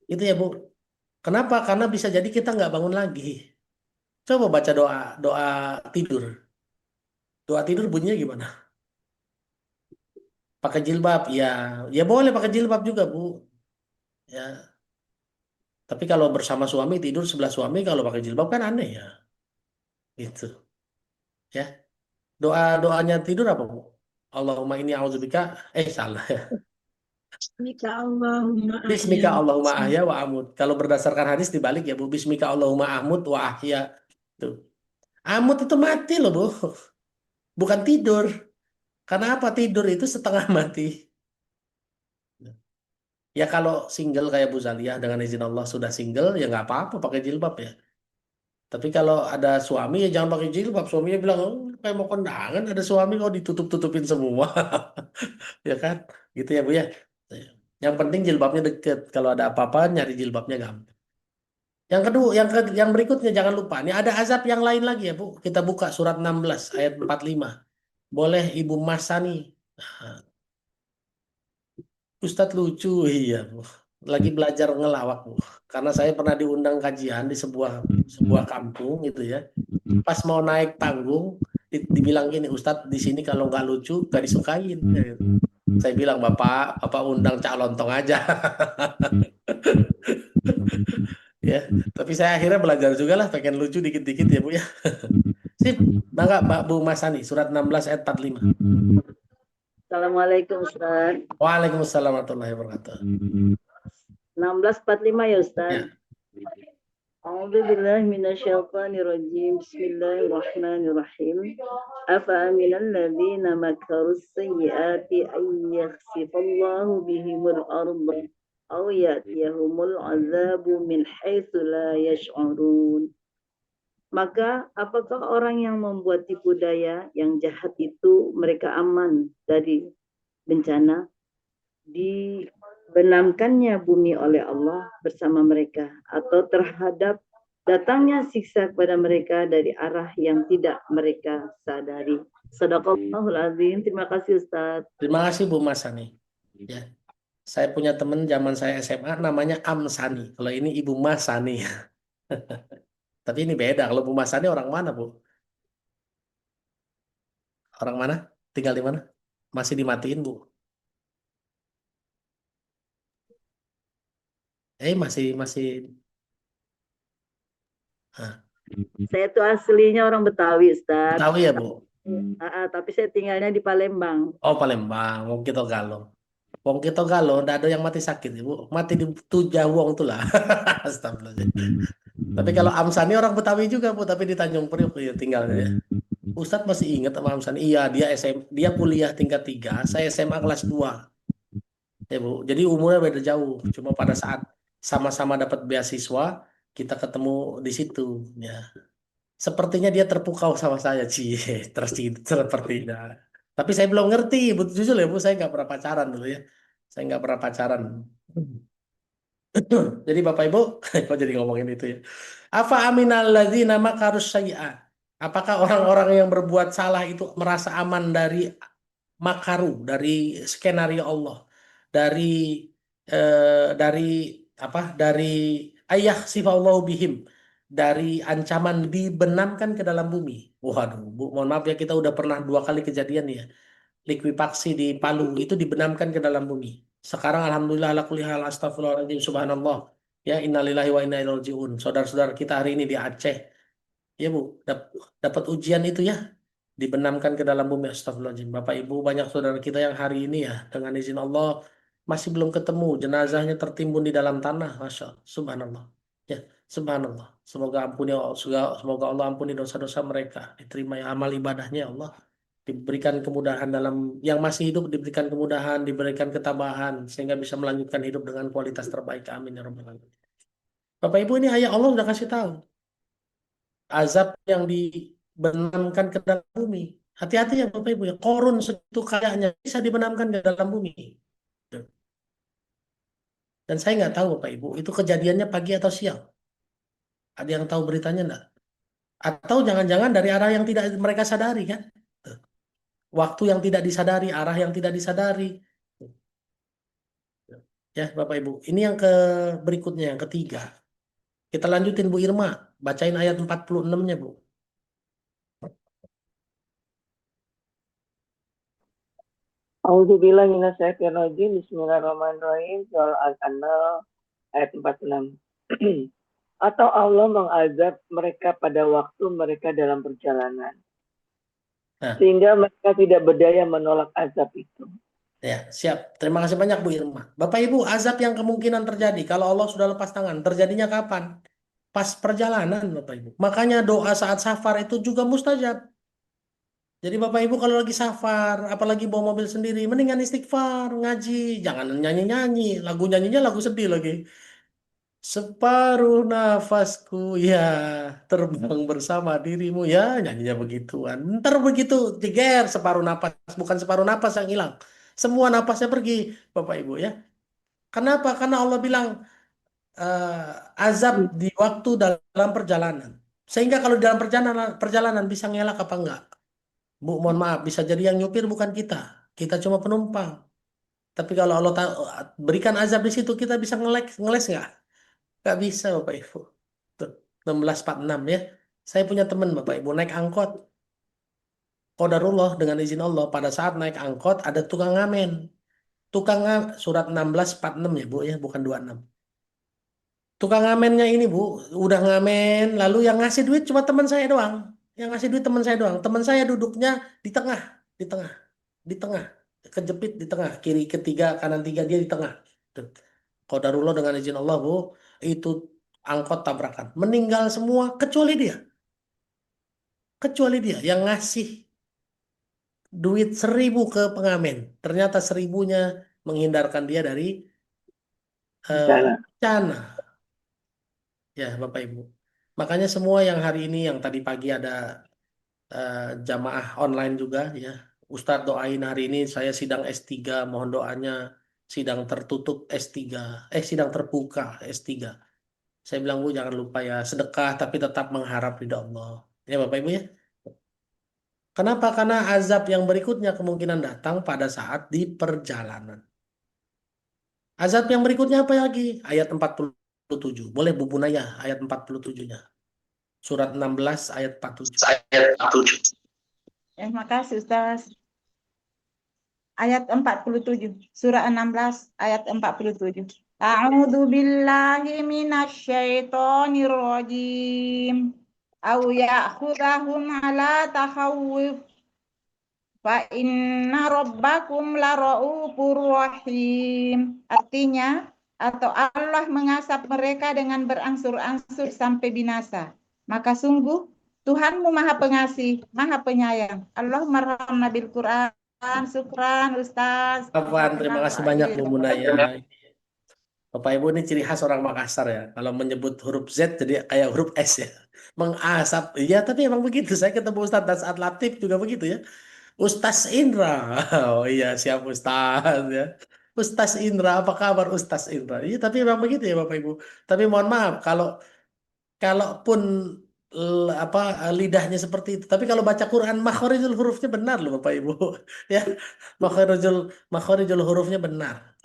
Itu ya Bu. Kenapa? Karena bisa jadi kita nggak bangun lagi. Coba baca doa tidur. Doa tidur bunyinya gimana? Pakai jilbab, ya, ya boleh pakai jilbab juga Bu. Ya, tapi kalau bersama suami tidur sebelah suami kalau pakai jilbab kan aneh ya. Gitu. Ya, doanya tidur apa Bu? Allahumma inni a'udzubika, salah ya. Bismika Allahumma ahya. Bismika Allahumma ahya wa amut. Kalau berdasarkan hadis dibalik ya Bu. Bismika Allahumma amut wa ahya. Tuh. Amut itu mati loh Bu. Bukan tidur. Karena apa? Tidur itu setengah mati. Ya kalau single kayak Bu Zaliyah dengan izin Allah sudah single ya nggak apa-apa pakai jilbab ya. Tapi kalau ada suami ya jangan pakai jilbab. Suaminya bilang, oh, kayak mau kondangan ada suami kok ditutup-tutupin semua. Ya kan? Gitu ya Bu ya. Yang penting jilbabnya deket. Kalau ada apa-apa nyari jilbabnya gampang. Yang kedua, yang berikutnya jangan lupa. Ini ada azab yang lain lagi ya Bu. Kita buka surat 16 ayat 45. Boleh Ibu Mas Sani. Nah, Ustadz lucu, iya Bu. Lagi belajar ngelawak Bu. Karena saya pernah diundang kajian di sebuah kampung gitu ya. Pas mau naik panggung, dibilang gini, Ustadz di sini kalau nggak lucu nggak disukain. Gitu. Saya bilang bapak undang Cak Lontong aja. Ya, tapi saya akhirnya belajar juga lah, pengen lucu dikit-dikit ya Bu ya. Sip, bangga Mbak Bu Mas Sani, surat 16 ayat 45. Assalamualaikum Ustaz. Waalaikumsalam warahmatullahi wabarakatuh. 16:45 ya Ustaz. Ya. A'udzubillahi minasyaitonirrajim. Bismillahirrahmanirrahim. Afa aminal ladzina makarus sayyiati ay yakhsifallahu bihimul arda aw ya'tiyahumul azabu min haitsu la yash'urun. Maka apakah orang yang membuat tipu daya yang jahat itu mereka aman dari bencana dibenamkannya bumi oleh Allah bersama mereka atau terhadap datangnya siksa kepada mereka dari arah yang tidak mereka sadari. Shadaqallahul azim. Terima kasih Ustaz. Terima kasih Bu Mas Sani. Ya. Saya punya teman zaman saya SMA namanya Amsani. Kalau ini Ibu Mas Sani. Tapi ini beda. Kalau Bu Mas Sani orang mana Bu? Orang mana? Tinggal di mana? Masih dimatiin Bu? Masih. Saya tuh aslinya orang Betawi Ustaz. Betawi ya Bu? Tapi saya tinggalnya di Palembang. Oh Palembang, Wong kita Galong. Wong kita Galong, ndak ada yang mati sakit Ibu. Mati di Tujah Wong tuh lah. Astagfirullah. Tapi kalau Amsani orang Betawi juga Bu, tapi di Tanjung Priok ya tinggalnya ya. Ustadz masih ingat sama Amsani? Iya, dia kuliah tingkat 3, saya SMA kelas 2. Ya Bu, jadi umurnya beda jauh. Cuma pada saat sama-sama dapat beasiswa, kita ketemu di situ ya. Sepertinya dia terpukau sama saya, sepertinya. Tapi saya belum ngerti, betul jujur ya Bu, saya nggak pernah pacaran dulu ya. Saya nggak pernah pacaran. Jadi Bapak Ibu, kok jadi ngomongin itu ya. Afa aminal ladzina makarus sayyi'at. Apakah orang-orang yang berbuat salah itu merasa aman dari makaru, dari skenario Allah, dari dari ayah sifallahu bihim, dari ancaman dibenamkan ke dalam bumi. Waduh, Bu, mohon maaf ya kita udah pernah 2 kali kejadian ya. Likuifaksi di Palu itu dibenamkan ke dalam bumi. Sekarang alhamdulillah ala kulli hal astagfirullahaladzim subhanallah. Ya innalillahi wa inna ilaihi rajiun. Saudara-saudara kita hari ini di Aceh. Ya Bu, dapat ujian itu ya. Dibenamkan ke dalam bumi astagfirullahaladzim. Bapak Ibu banyak saudara kita yang hari ini ya dengan izin Allah masih belum ketemu. Jenazahnya tertimbun di dalam tanah. Masya Allah. Subhanallah. Ya, subhanallah. Semoga Allah ampuni dosa-dosa mereka. Diterima ya amal ibadahnya ya Allah. Diberikan kemudahan yang masih hidup diberikan kemudahan, diberikan ketabahan sehingga bisa melanjutkan hidup dengan kualitas terbaik. Amin ya rabbal alamin. Bapak Ibu ini ayat Allah sudah kasih tahu azab yang dibenamkan ke dalam bumi. Hati-hati ya Bapak Ibu ya, korun segitu kayanya bisa dibenamkan ke dalam bumi. Dan saya nggak tahu Bapak Ibu itu kejadiannya pagi atau siang. Ada yang tahu beritanya enggak? Atau jangan-jangan dari arah yang tidak mereka sadari kan? Waktu yang tidak disadari, arah yang tidak disadari. Ya, Bapak Ibu. Ini yang berikutnya, yang ketiga. Kita lanjutin Bu Irma, bacain ayat 46-nya Bu. A'udzubillahi minasyaitonirrajim. Bismillahirrahmanirrahim. Surah Al-An'am ayat 46. Atau Allah mengazab mereka pada waktu mereka dalam perjalanan, Nah, sehingga mereka tidak berdaya menolak azab itu. ya, siap. Terima kasih banyak Bu Irma. Bapak Ibu, azab yang kemungkinan terjadi kalau Allah sudah lepas tangan, terjadinya kapan? Pas perjalanan, Bapak Ibu. Makanya doa saat safar itu juga mustajab. Jadi Bapak Ibu kalau lagi safar, apalagi bawa mobil sendiri, mendingan istighfar, ngaji, jangan nyanyi-nyanyi. Lagu nyanyinya lagu sedih lagi. Separuh nafasku ya terbang bersama dirimu ya, nyanyinya begituan. Ntar begitu jeger separuh napas, bukan separuh napas yang hilang. Semua napasnya pergi, Bapak Ibu ya. Kenapa? Karena Allah bilang azab di waktu dalam perjalanan. Sehingga kalau di dalam perjalanan bisa ngelak apa enggak? Bu, mohon maaf, bisa jadi yang nyupir bukan kita. Kita cuma penumpang. Tapi kalau Allah berikan azab di situ, kita bisa ngeles nggak? Nggak bisa, Bapak Ibu. Tuh, 1646 ya. Saya punya teman, Bapak Ibu, naik angkot. Qadarullah, dengan izin Allah, pada saat naik angkot, ada tukang ngamen. Surat 1646 ya, Bu, ya, bukan 26. Tukang ngamennya ini, Bu, udah ngamen, lalu yang ngasih duit cuma teman saya doang. Yang ngasih duit teman saya doang. Teman saya duduknya di tengah, di tengah, di tengah, kejepit di tengah, kiri ketiga, kanan tiga, dia di tengah. Tuh. Qadarullah dengan izin Allah, Bu, itu angkot tabrakan. Meninggal semua kecuali dia. Kecuali dia yang ngasih duit 1.000 ke pengamen. Ternyata 1.000-nya menghindarkan dia dari bencana. Ya, Bapak Ibu. Makanya semua yang hari ini, yang tadi pagi ada jamaah online juga ya. Ustadz doain hari ini saya sidang S3, mohon doanya sidang tertutup S3, sidang terbuka S3. Saya bilang, Bu, jangan lupa ya, sedekah tapi tetap mengharap ridha Allah. Ya Bapak Ibu ya. Kenapa? Karena azab yang berikutnya kemungkinan datang pada saat di perjalanan. Azab yang berikutnya apa lagi? Ayat 47. Boleh Bu Bunaya ayat 47-nya. Surat 16 ayat 47. Makasih Ustaz. Ayat 47. Surah 16 ayat 47. A'udzu billahi minasyaitonir rajim. Au ya'khudhahum ala takhawuf. Fa inna rabbakum lara'ufur rahim. Artinya, atau Allah mengasap mereka dengan berangsur-angsur sampai binasa. Maka sungguh Tuhanmu Maha Pengasih, Maha Penyayang. Allah marhamna bil Quran. Syukran Ustaz. Afwan, terima kasih banyak Bu Munaya. Bapak Ibu, ini ciri khas orang Makassar ya. Kalau menyebut huruf Z jadi kayak huruf S ya. Mengasap. Iya, tapi emang begitu. Saya ketemu Ustaz dan saat Latif juga begitu ya. Ustaz Indra. Oh iya, siap Ustaz ya. Ustaz Indra, apa kabar Ustaz Indra? Iya, tapi memang begitu ya Bapak Ibu. Tapi mohon maaf kalaupun lidahnya seperti itu. Tapi kalau baca Quran makhorijul hurufnya benar loh Bapak Ibu. Ya, makhorijul hurufnya benar.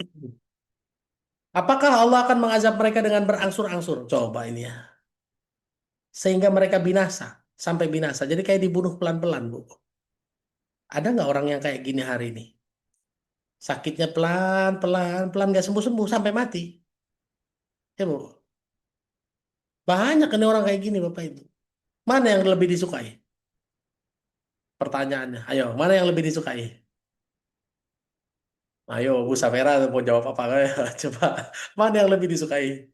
Apakah Allah akan mengazab mereka dengan berangsur-angsur? Coba ini ya. Sehingga mereka binasa, sampai binasa. Jadi kayak dibunuh pelan-pelan, Bu. Ada nggak orang yang kayak gini hari ini? Sakitnya pelan-pelan nggak sembuh-sembuh sampai mati. Ya, Bu. Banyak ini orang kayak gini, Bapak Ibu. Mana yang lebih disukai? Pertanyaannya. Ayo, mana yang lebih disukai? Ayo, Bu Safera mau jawab apa? Coba. Mana yang lebih disukai?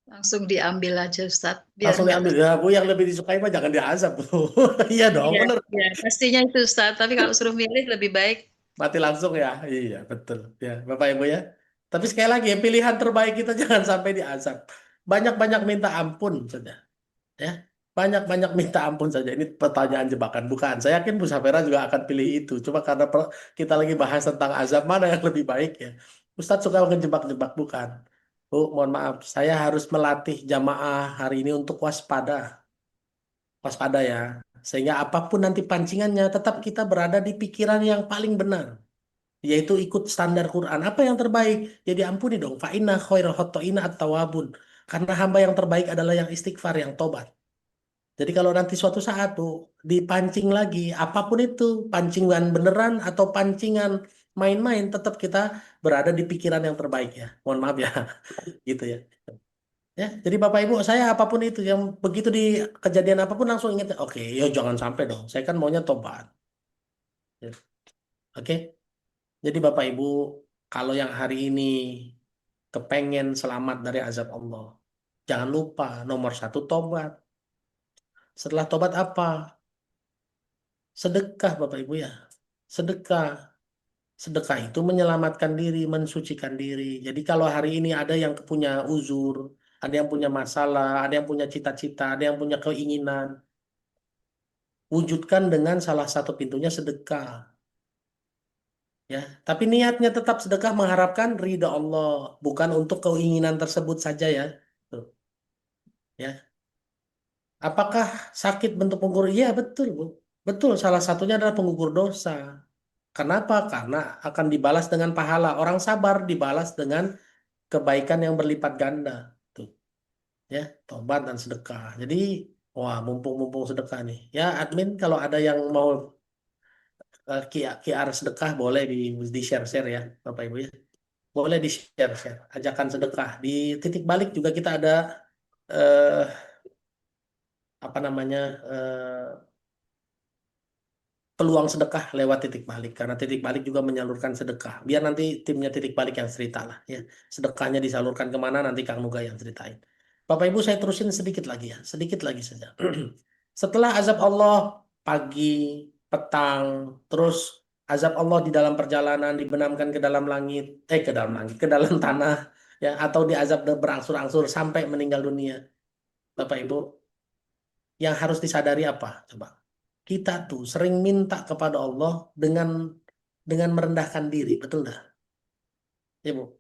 Langsung diambil aja Ustadz. Biar Langsung nggak diambil. Ya, Bu, yang lebih disukai mah jangan diazab, Bu. Iya dong, Iya, bener. iya, pastinya itu Ustadz. Tapi kalau suruh milih lebih baik Mati langsung ya. Iya, betul. Ya, Bapak Ibu ya. Tapi sekali lagi, pilihan terbaik kita jangan sampai diazab. Banyak-banyak minta ampun saja. Ya. Banyak-banyak minta ampun saja. Ini pertanyaan jebakan. Bukan. Saya yakin Bu Safera juga akan pilih itu. Cuma karena kita lagi bahas tentang azab, mana yang lebih baik ya. Ustadz suka ngejebak-jebak. Bukan. Bu, mohon maaf. Saya harus melatih jamaah hari ini untuk waspada. Waspada ya. Sehingga apapun nanti pancingannya, tetap kita berada di pikiran yang paling benar. yaitu ikut standar Quran. Apa yang terbaik? Ya diampuni dong. Fa inna khairal khotoina at-tawabun. Karena hamba yang terbaik adalah yang istighfar, yang tobat. Jadi kalau nanti suatu saat tuh dipancing lagi, apapun itu, pancingan beneran atau pancingan main-main, tetap kita berada di pikiran yang terbaik ya. Mohon maaf ya, gitu ya. Ya, jadi Bapak Ibu, saya apapun itu yang begitu di kejadian apapun langsung ingat, oke, ya jangan sampai dong. Saya kan maunya tobat. Ya, oke. Jadi Bapak Ibu, kalau yang hari ini kepengen selamat dari azab Allah, jangan lupa nomor satu tobat. Setelah tobat apa? Sedekah Bapak Ibu ya. Sedekah. Sedekah itu menyelamatkan diri, mensucikan diri. Jadi kalau hari ini ada yang punya uzur, ada yang punya masalah, ada yang punya cita-cita, ada yang punya keinginan, wujudkan dengan salah satu pintunya sedekah. Ya, tapi niatnya tetap sedekah mengharapkan ridha Allah, bukan untuk keinginan tersebut saja ya. Tuh. Ya. Apakah sakit bentuk penggugur? Iya, betul, Bu. Betul, salah satunya adalah penggugur dosa. Kenapa? Karena akan dibalas dengan pahala. Orang sabar dibalas dengan kebaikan yang berlipat ganda. Tuh. Ya, tobat dan sedekah. Jadi, wah, mumpung-mumpung sedekah nih. Ya, admin kalau ada yang mau QR sedekah boleh di share-share ya, Bapak Ibu ya. Boleh di share-share. Ajakan sedekah. Di titik balik juga kita ada eh, apa namanya peluang sedekah lewat titik balik, karena titik balik juga menyalurkan sedekah. Biar nanti timnya titik balik yang cerita lah ya, sedekahnya disalurkan kemana nanti Kang Nuga yang ceritain. Bapak Ibu, saya terusin sedikit lagi ya, sedikit lagi saja. Setelah azab Allah pagi, petang, terus azab Allah di dalam perjalanan dibenamkan ke dalam langit, ke dalam langit, ke dalam tanah ya, atau diazab berangsur-angsur sampai meninggal dunia. Bapak Ibu, yang harus disadari apa? Coba. Kita tuh sering minta kepada Allah dengan merendahkan diri, betul nggak? Ya Bu,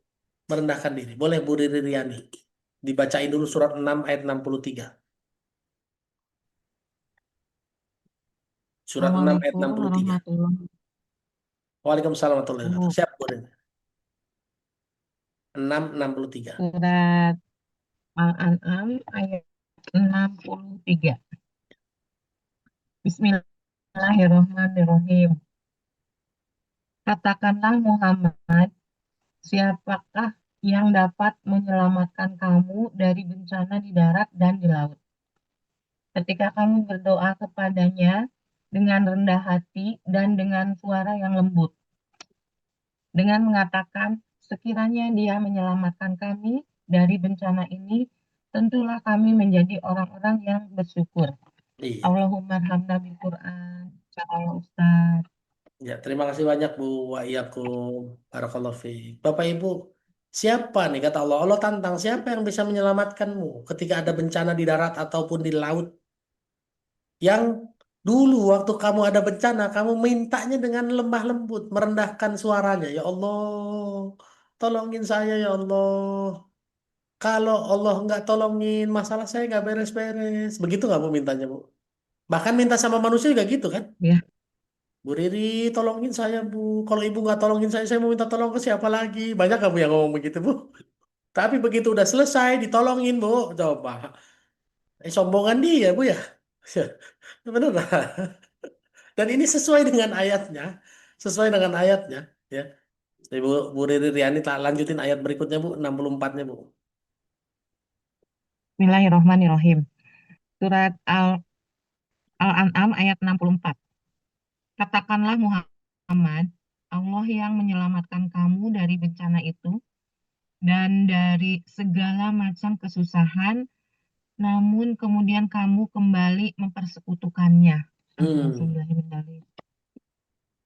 merendahkan diri. Boleh Bu Riri Riani dibacain dulu surat 6 ayat 63. Surat 6 ayat Assalamualaikum 63. warahmatullahi Waalaikumsalam warahmatullahi wabarakatuh. wabarakatuh. Siap Bu Riri. 6:63. Surat Al-An'am ayat 63. Bismillahirrahmanirrahim. Katakanlah Muhammad, siapakah yang dapat menyelamatkan kamu dari bencana di darat dan di laut? Ketika kamu berdoa kepadanya dengan rendah hati dan dengan suara yang lembut, dengan mengatakan, sekiranya dia menyelamatkan kami dari bencana ini, tentulah kami menjadi orang-orang yang bersyukur. Iya. Allahumma arhamna bil Quran. Insyaallah Ustaz. Ya, terima kasih banyak Bu wa iyyakum. Barakallahu fiik. Bapak Ibu, siapa nih kata Allah? Allah tantang, siapa yang bisa menyelamatkanmu ketika ada bencana di darat ataupun di laut? Yang dulu waktu kamu ada bencana, kamu mintanya dengan lemah lembut, merendahkan suaranya. Ya Allah, tolongin saya ya Allah. Kalau Allah nggak tolongin, masalah saya nggak beres-beres. Begitu nggak Bu mintanya Bu? Bahkan minta sama manusia juga gitu kan? Ya. Bu Riri, tolongin saya Bu. Kalau Ibu nggak tolongin saya mau minta tolong ke siapa lagi? Banyak kamu yang ngomong begitu Bu. Tapi begitu udah selesai, ditolongin Bu. Coba. Sombongan dia Bu ya. Bener nggak? Dan ini sesuai dengan ayatnya. Sesuai dengan ayatnya. Ya. Ibu Bu Riri Riani tak lanjutin ayat berikutnya Bu. 64-nya Bu. Bismillahirrahmanirrahim. Surat Al-An'am ayat 64. Katakanlah Muhammad, Allah yang menyelamatkan kamu dari bencana itu dan dari segala macam kesusahan, namun kemudian kamu kembali mempersekutukannya.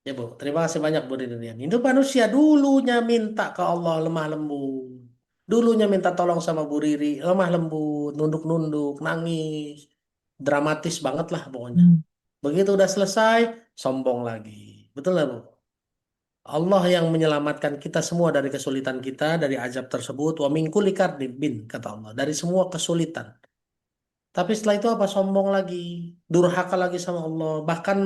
Ya Bu, terima kasih banyak Bu Riri. Itu manusia dulunya minta ke Allah lemah lembut. Dulunya minta tolong sama Bu Riri, lemah lembut, nunduk-nunduk, nangis. Dramatis banget lah pokoknya. Begitu udah selesai, sombong lagi. Betul nggak Bu? Allah yang menyelamatkan kita semua dari kesulitan kita, dari azab tersebut. Wa min kulli karbin, kata Allah. Dari semua kesulitan. Tapi setelah itu apa? Sombong lagi. Durhaka lagi sama Allah. Bahkan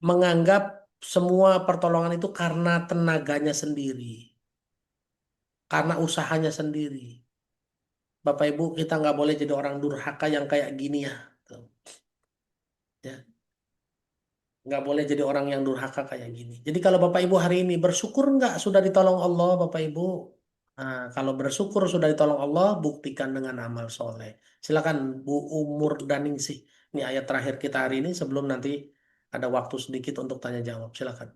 menganggap semua pertolongan itu karena tenaganya sendiri, karena usahanya sendiri. Bapak Ibu, kita nggak boleh jadi orang durhaka yang kayak gini ya. Tuh. Ya, nggak boleh jadi orang yang durhaka kayak gini. Jadi kalau Bapak Ibu hari ini bersyukur nggak sudah ditolong Allah, Bapak Ibu? Nah, kalau bersyukur sudah ditolong Allah, buktikan dengan amal soleh. Silakan Bu Umur Daningsih. Ini ayat terakhir kita hari ini sebelum nanti ada waktu sedikit untuk tanya jawab. Silakan.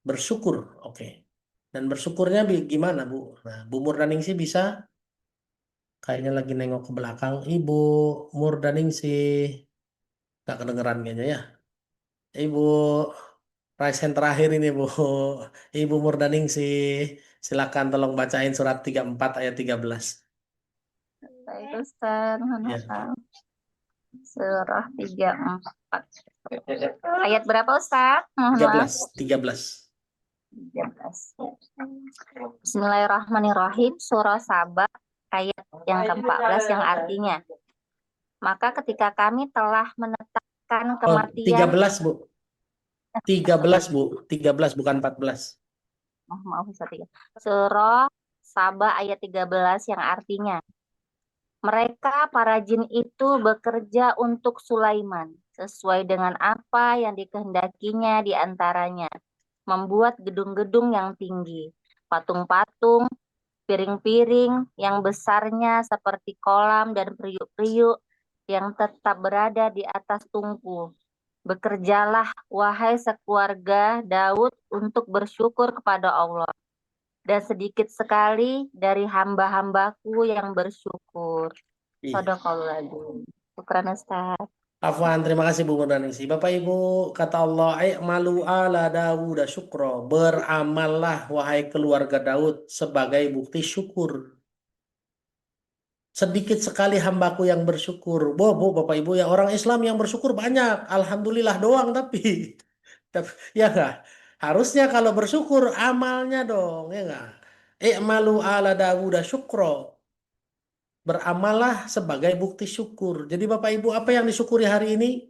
Bersyukur, oke. Dan bersyukurnya gimana, Bu? Nah, Bu Murdaningsih bisa kayaknya lagi nengok ke belakang. Ibu Murdaningsih. Nggak kedengeran kayaknya ya. Ibu, raise hand terakhir ini, Bu. Ibu Murdaningsih. Silakan tolong bacain surat 34 ayat 13. Baik Ustaz, mohon Ya. maaf. Surah 34. Ayat berapa Ustaz? Mohon maaf. 13. 13. Bismillahirrahmanirrahim. Surah Saba ayat yang ke-14 yang artinya, maka ketika kami telah menetapkan Oh, kematian. 13, Bu. 13, Bu. 13 bukan 14. Oh, maaf Ustaz. Surah Saba ayat 13 yang artinya, mereka para jin itu bekerja untuk Sulaiman sesuai dengan apa yang dikehendakinya di antaranya, membuat gedung-gedung yang tinggi, patung-patung, piring-piring yang besarnya seperti kolam dan periuk-periuk yang tetap berada di atas tungku. Bekerjalah, wahai sekeluarga Daud, untuk bersyukur kepada Allah. Dan sedikit sekali dari hamba-hambaku yang bersyukur. Iya. Sadaqallahul. Syukran Ustaz. Afwan, terima kasih Bu Murdaningsih. Bapak Ibu, kata Allah, "I'malu ala Dawuda syukro." Beramallah wahai keluarga Daud sebagai bukti syukur. Sedikit sekali hambaku yang bersyukur. Bu, Bapak Ibu, ya orang Islam yang bersyukur banyak. Alhamdulillah doang tapi ya enggak. Harusnya kalau bersyukur amalnya dong, ya enggak. I'malu ala Dawuda syukro. Beramallah sebagai bukti syukur. Jadi Bapak Ibu, apa yang disyukuri hari ini?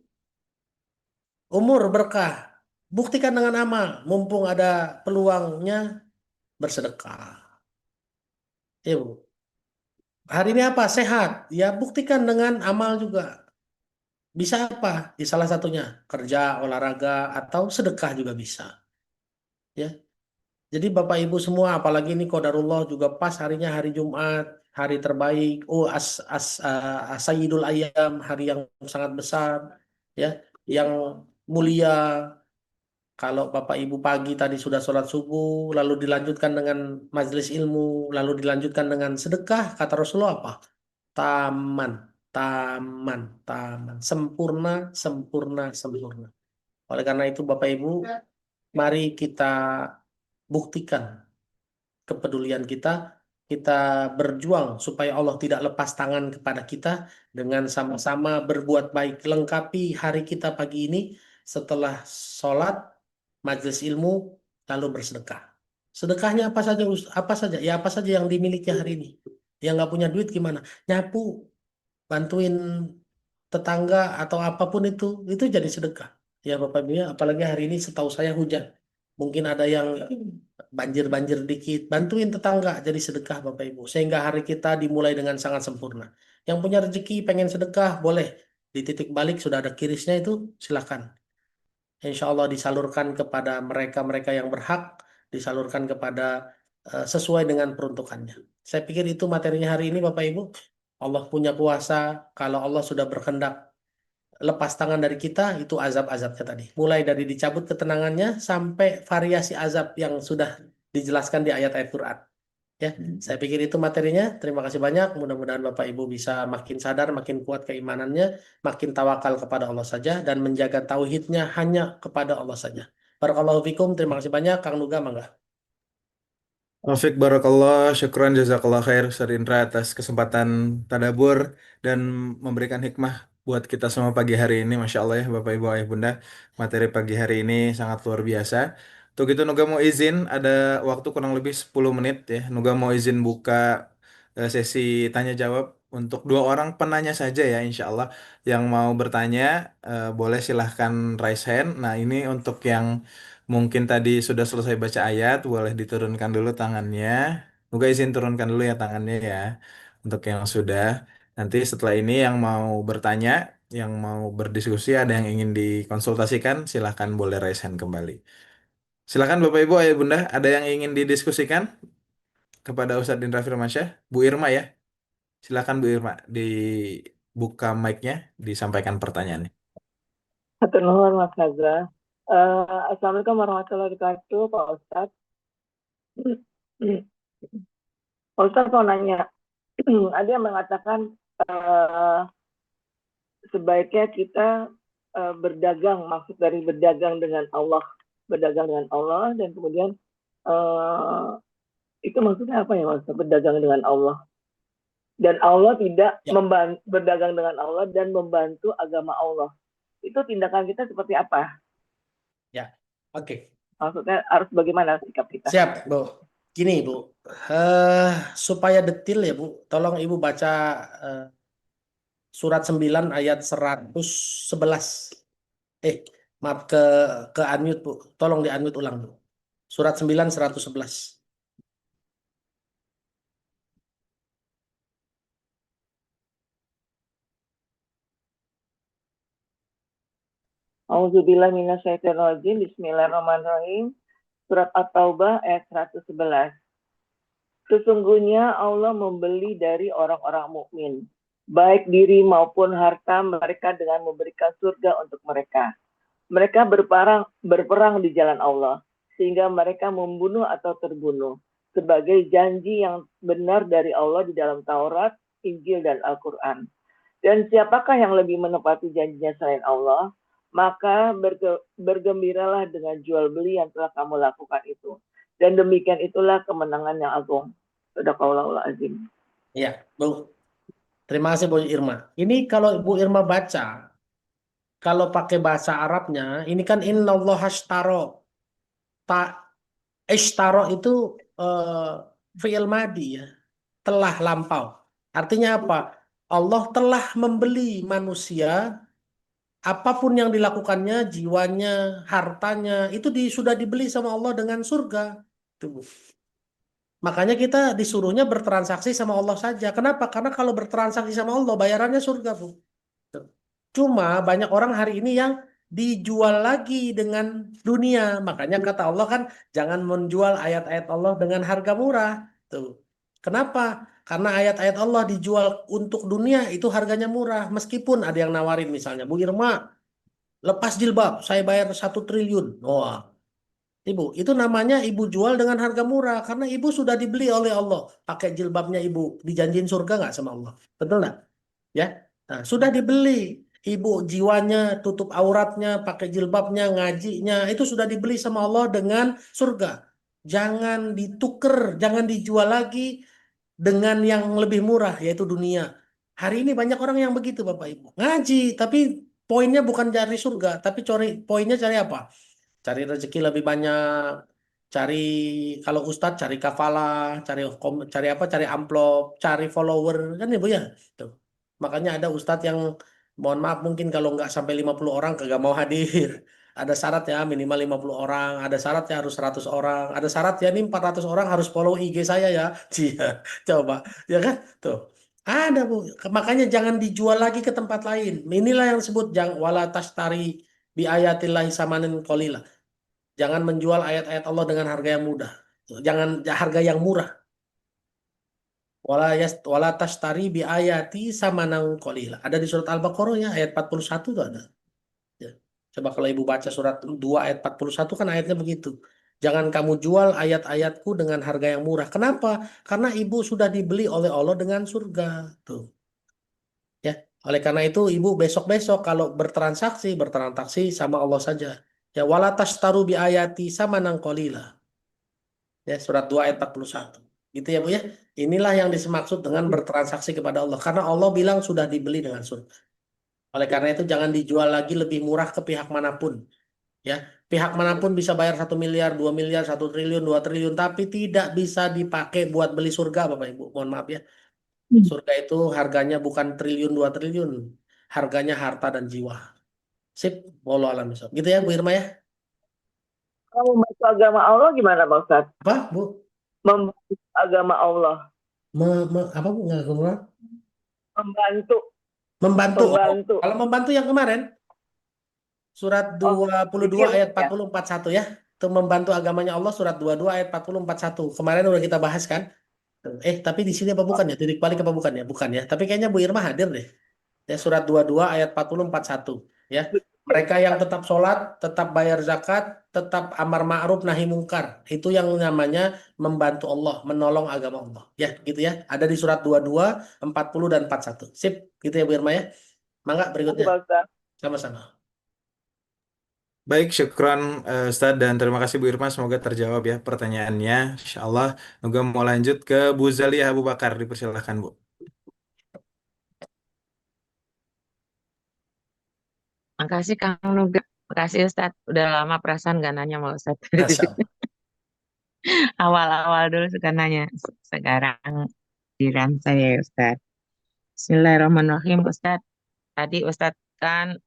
Umur berkah. Buktikan dengan amal. Mumpung ada peluangnya bersedekah. Ya, Bu. Hari ini apa? Sehat. Ya, buktikan dengan amal juga. Bisa apa? Di salah satunya kerja, olahraga, atau sedekah juga bisa. Ya. Jadi Bapak Ibu semua, apalagi ini qadarullah juga pas harinya hari Jumat, hari terbaik. Oh, Sayyidul Ayyam, hari yang sangat besar, ya, yang mulia. Kalau Bapak Ibu pagi tadi sudah sholat subuh, lalu dilanjutkan dengan majelis ilmu, lalu dilanjutkan dengan sedekah, kata Rasulullah apa? Taman, taman, taman, sempurna, sempurna, sempurna. Oleh karena itu Bapak Ibu, mari kita buktikan kepedulian kita berjuang supaya Allah tidak lepas tangan kepada kita dengan sama-sama berbuat baik. Lengkapi hari kita pagi ini setelah sholat, majelis ilmu, lalu bersedekah. Sedekahnya apa saja? Apa saja? Ya apa saja yang dimiliki hari ini. Yang nggak punya duit gimana? Nyapu, bantuin tetangga atau apapun itu jadi sedekah. Ya Bapak Ibu, ya, apalagi hari ini setahu saya hujan. Mungkin ada yang banjir-banjir dikit, bantuin tetangga jadi sedekah Bapak Ibu. Sehingga hari kita dimulai dengan sangat sempurna. Yang punya rezeki pengen sedekah, boleh. Di titik balik sudah ada kirisnya itu, silakan. Insya Allah disalurkan kepada mereka-mereka yang berhak, disalurkan kepada sesuai dengan peruntukannya. Saya pikir itu materinya hari ini Bapak Ibu. Allah punya kuasa, kalau Allah sudah berkehendak lepas tangan dari kita, itu azab-azabnya tadi. Mulai dari dicabut ketenangannya sampai variasi azab yang sudah dijelaskan di ayat-ayat Quran. Ya, saya pikir itu materinya. Terima kasih banyak. Mudah-mudahan Bapak Ibu bisa makin sadar, makin kuat keimanannya, makin tawakal kepada Allah saja, dan menjaga tauhidnya hanya kepada Allah saja. Barakallahu fikum. Terima kasih banyak. Kang Nuga, mangga. Taufik barakallah, syukran jazakallah khair Ustaz Indra atas kesempatan tadabur dan memberikan hikmah buat kita semua pagi hari ini. Masya Allah ya Bapak Ibu Ayah Bunda, materi pagi hari ini sangat luar biasa. Untuk itu Nuga mau izin, ada waktu kurang lebih 10 menit ya. Nuga mau izin buka sesi tanya jawab untuk 2 orang penanya saja ya, insya Allah. Yang mau bertanya boleh silahkan raise hand. Nah, ini untuk yang mungkin tadi sudah selesai baca ayat, boleh diturunkan dulu tangannya. Moga izin turunkan dulu ya tangannya ya. Untuk yang sudah, nanti setelah ini yang mau bertanya, yang mau berdiskusi, ada yang ingin dikonsultasikan, silahkan boleh raise hand kembali. Silakan Bapak Ibu, Ayah Bunda, ada yang ingin didiskusikan kepada Ustadz Indra Firmansyah? Bu Irma ya, silakan Bu Irma, dibuka mic-nya, disampaikan pertanyaannya. Hatur nuhun Mas Nazra. Assalamualaikum warahmatullahi wabarakatuh, Pak Ustadz. Pak Ustadz mau nanya, ada yang mengatakan sebaiknya kita berdagang, maksud dari berdagang dengan Allah, dan kemudian itu maksudnya apa ya Mas? Berdagang dengan Allah. Dan Allah tidak berdagang dengan Allah dan membantu agama Allah. Itu tindakan kita seperti apa? Ya, oke. Maksudnya harus bagaimana sikap kita? Siap, Bu. Gini, Bu. Supaya detil ya, Bu, tolong Ibu baca surat 9 ayat 111. Maaf, ke unmute, Bu. Tolong di unmute ulang, Bu. Surat 9 111. Auzubillahi minasyaitonirrajim. Bismillahirrahmanirrahim. Surat At-Taubah ayat 111. Sesungguhnya Allah membeli dari orang-orang mukmin, baik diri maupun harta mereka dengan memberikan surga untuk mereka. Mereka berperang di jalan Allah, sehingga mereka membunuh atau terbunuh, sebagai janji yang benar dari Allah di dalam Taurat, Injil, dan Al-Quran. Dan siapakah yang lebih menepati janjinya selain Allah? Maka bergembiralah dengan jual beli yang telah kamu lakukan itu. Dan demikian itulah kemenangan yang agung. Sadaqallahul azim. Ya, Bu. Terima kasih Bu Irma. Ini kalau Bu Irma baca, kalau pakai bahasa Arabnya, ini kan innallaha ashtaro. Ishtaro itu fi'il madi ya, telah lampau. Artinya apa? Allah telah membeli manusia, apapun yang dilakukannya, jiwanya, hartanya, itu sudah dibeli sama Allah dengan surga. Tuh. Makanya kita disuruhnya bertransaksi sama Allah saja. Kenapa? Karena kalau bertransaksi sama Allah, bayarannya surga, Bu. Tuh. Cuma banyak orang hari ini yang dijual lagi dengan dunia. Makanya kata Allah kan, jangan menjual ayat-ayat Allah dengan harga murah. Tuh. Kenapa? Karena ayat-ayat Allah dijual untuk dunia itu harganya murah. Meskipun ada yang nawarin misalnya, Bu Irma, lepas jilbab, saya bayar 1 triliun. Wah, Ibu, itu namanya Ibu jual dengan harga murah. Karena Ibu sudah dibeli oleh Allah. Pakai jilbabnya Ibu, dijanjiin surga nggak sama Allah? Betul nggak? Ya, nah, sudah dibeli. Ibu jiwanya, tutup auratnya, pakai jilbabnya, ngajinya, itu sudah dibeli sama Allah dengan surga. Jangan dituker, jangan dijual lagi dengan yang lebih murah, yaitu dunia. Hari ini banyak orang yang begitu, Bapak Ibu. Ngaji, tapi poinnya bukan cari surga, tapi poinnya cari apa? Cari rezeki lebih banyak, cari kalau Ustadz cari kafalah, cari amplop, cari follower, kan Ibu ya? Tuh. Makanya ada Ustadz yang mohon maaf mungkin kalau nggak sampai 50 orang kagak mau hadir. Ada syarat ya minimal 50 orang, ada syarat ya harus 100 orang, ada syarat ya nih 400 orang harus follow IG saya ya. Iya, coba. Ya kan? Tuh. Ada Bu. Makanya jangan dijual lagi ke tempat lain. Inilah yang disebut wala tashtari bi ayatillahi samanan qalila. Jangan menjual ayat-ayat Allah dengan harga yang mudah. Jangan harga yang murah. Wala tashtari bi ayati samanan qalila. Ada di surat Al-Baqarah ya ayat 41 itu ada. Ya. Coba kalau Ibu baca surat 2 ayat 41 kan ayatnya begitu. Jangan kamu jual ayat-ayatku dengan harga yang murah. Kenapa? Karena Ibu sudah dibeli oleh Allah dengan surga. Tuh. Ya, oleh karena itu Ibu besok-besok kalau bertransaksi sama Allah saja. Ya wala tashtaru bi ayati samanan qalila. Ya, surat 2 ayat 41. Gitu ya Bu ya. Inilah yang dimaksud dengan bertransaksi kepada Allah. Karena Allah bilang sudah dibeli dengan surga. Oleh karena itu jangan dijual lagi lebih murah ke pihak manapun. Ya, pihak manapun bisa bayar 1 miliar, 2 miliar, 1 triliun, 2 triliun, tapi tidak bisa dipakai buat beli surga, Bapak Ibu. Mohon maaf ya. Surga itu harganya bukan triliun 2 triliun, harganya harta dan jiwa. Sip, wallahu alam bishawab. Gitu ya Bu Irma ya. Kalau membantu agama Allah gimana Pak Ustadz? Apa Bu? Membantu agama Allah. Apa Bu? Nggak keluar. Membantu. Membantu. Oh, Membantu. kalau membantu yang kemarin surat 22 ayat 40 41 ya. Itu membantu agamanya Allah surat 22 ayat 40 41. Kemarin udah kita bahas kan? Tapi di sini apa bukan ya? Titik balik apa bukan ya? Bukan ya. Tapi kayaknya Bu Irma hadir deh. Ya, surat 22 ayat 40 41 ya. Mereka yang tetap sholat, tetap bayar zakat, tetap amar ma'ruf nahi mungkar. Itu yang namanya membantu Allah, menolong agama Allah. Ya, gitu ya. Ada di surat 22, 40 dan 41. Sip, gitu ya Bu Irma ya. Mangga berikutnya. Sama-sama. Baik, syukran Ustadz dan terima kasih Bu Irma. Semoga terjawab ya pertanyaannya. Insya Allah. Semoga mau lanjut ke Bu Zalia Abu Bakar. Dipersilahkan Bu. Makasih Kang Nuga. Makasih Ustadz. Udah lama perasaan gak nanya sama Ustadz. Awal-awal dulu suka nanya. Sekarang giliran saya ya Ustadz. Bismillahirrahmanirrahim Ustadz. Tadi Ustadz kan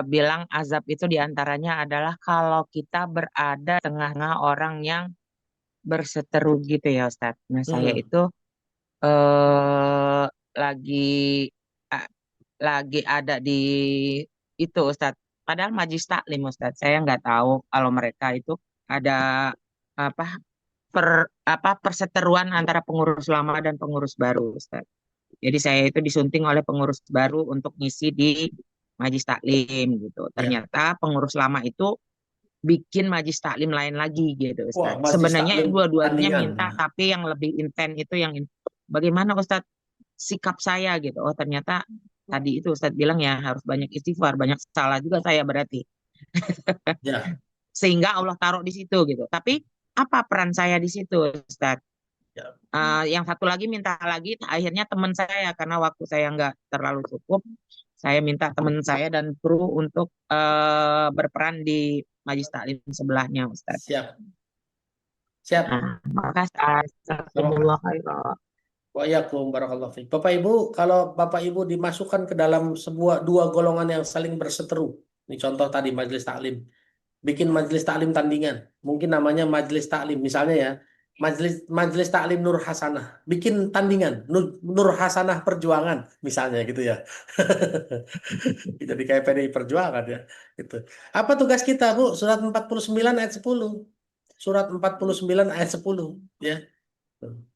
bilang azab itu diantaranya adalah kalau kita berada tengah-tengah orang yang berseteru gitu ya Ustadz. Nah saya itu lagi a- lagi ada di itu Ustadz. Padahal majlis taklim Ustadz. Saya nggak tahu kalau mereka itu ada apa perseteruan antara pengurus lama dan pengurus baru Ustadz. Jadi saya itu disunting oleh pengurus baru untuk ngisi di majlis taklim gitu. Ternyata pengurus lama itu bikin majlis taklim lain lagi gitu Ustadz. Sebenarnya dua-duanya minta tapi yang lebih intens itu yang bagaimana Ustadz sikap saya gitu. Oh ternyata tadi itu Ustadz bilang ya harus banyak istighfar, banyak salah juga saya berarti. Sehingga Allah taruh di situ gitu. Tapi apa peran saya di situ Ustadz? Yang satu lagi minta lagi, akhirnya teman saya karena waktu saya nggak terlalu cukup, saya minta teman saya dan kru untuk berperan di majlis taklim sebelahnya Ustadz. Siap. Makasih. Astagfirullah khairan. Wa'alaikum barakallahu fiik. Bapak Ibu, kalau Bapak Ibu dimasukkan ke dalam dua golongan yang saling berseteru. Ini contoh tadi majelis taklim. Bikin majelis taklim tandingan. Mungkin namanya majelis taklim. Misalnya ya, majelis taklim Nur Hasanah. Bikin tandingan. Nur Hasanah Perjuangan. Misalnya gitu ya. Jadi kayak PDI Perjuangan ya. Gitu. Apa tugas kita Bu? Surat 49 ayat 10. Surat 49 ayat 10. Ya.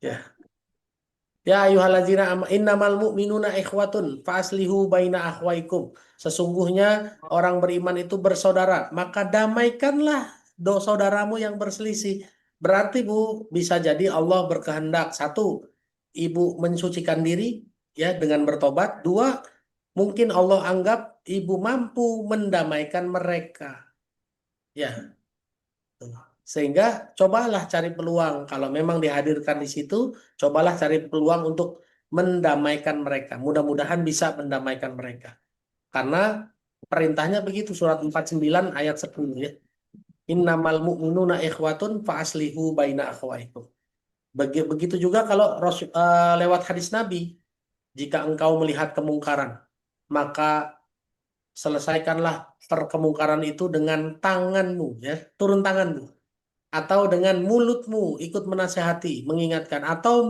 Ya. Ya ayyuhallazina innamal mu'minuna ikhwatun fa'aslihu baina akhwaikum. Sesungguhnya orang beriman itu bersaudara, maka damaikanlah saudaramu yang berselisih. Berarti Bu, bisa jadi Allah berkehendak satu, ibu mensucikan diri ya dengan bertobat. Dua, mungkin Allah anggap ibu mampu mendamaikan mereka. Ya. Sehingga cobalah cari peluang kalau memang dihadirkan di situ, cobalah cari peluang untuk mendamaikan mereka. Mudah-mudahan bisa mendamaikan mereka. Karena perintahnya begitu surat 49 ayat 10 ya. Innamal mu'minuna ikhwatun fa'aslihu baina akhwaikum. Begitu juga kalau lewat hadis Nabi, jika engkau melihat kemungkaran, maka selesaikanlah perkemungkaran itu dengan tanganmu ya, turun tanganmu. Atau dengan mulutmu ikut menasehati, mengingatkan, atau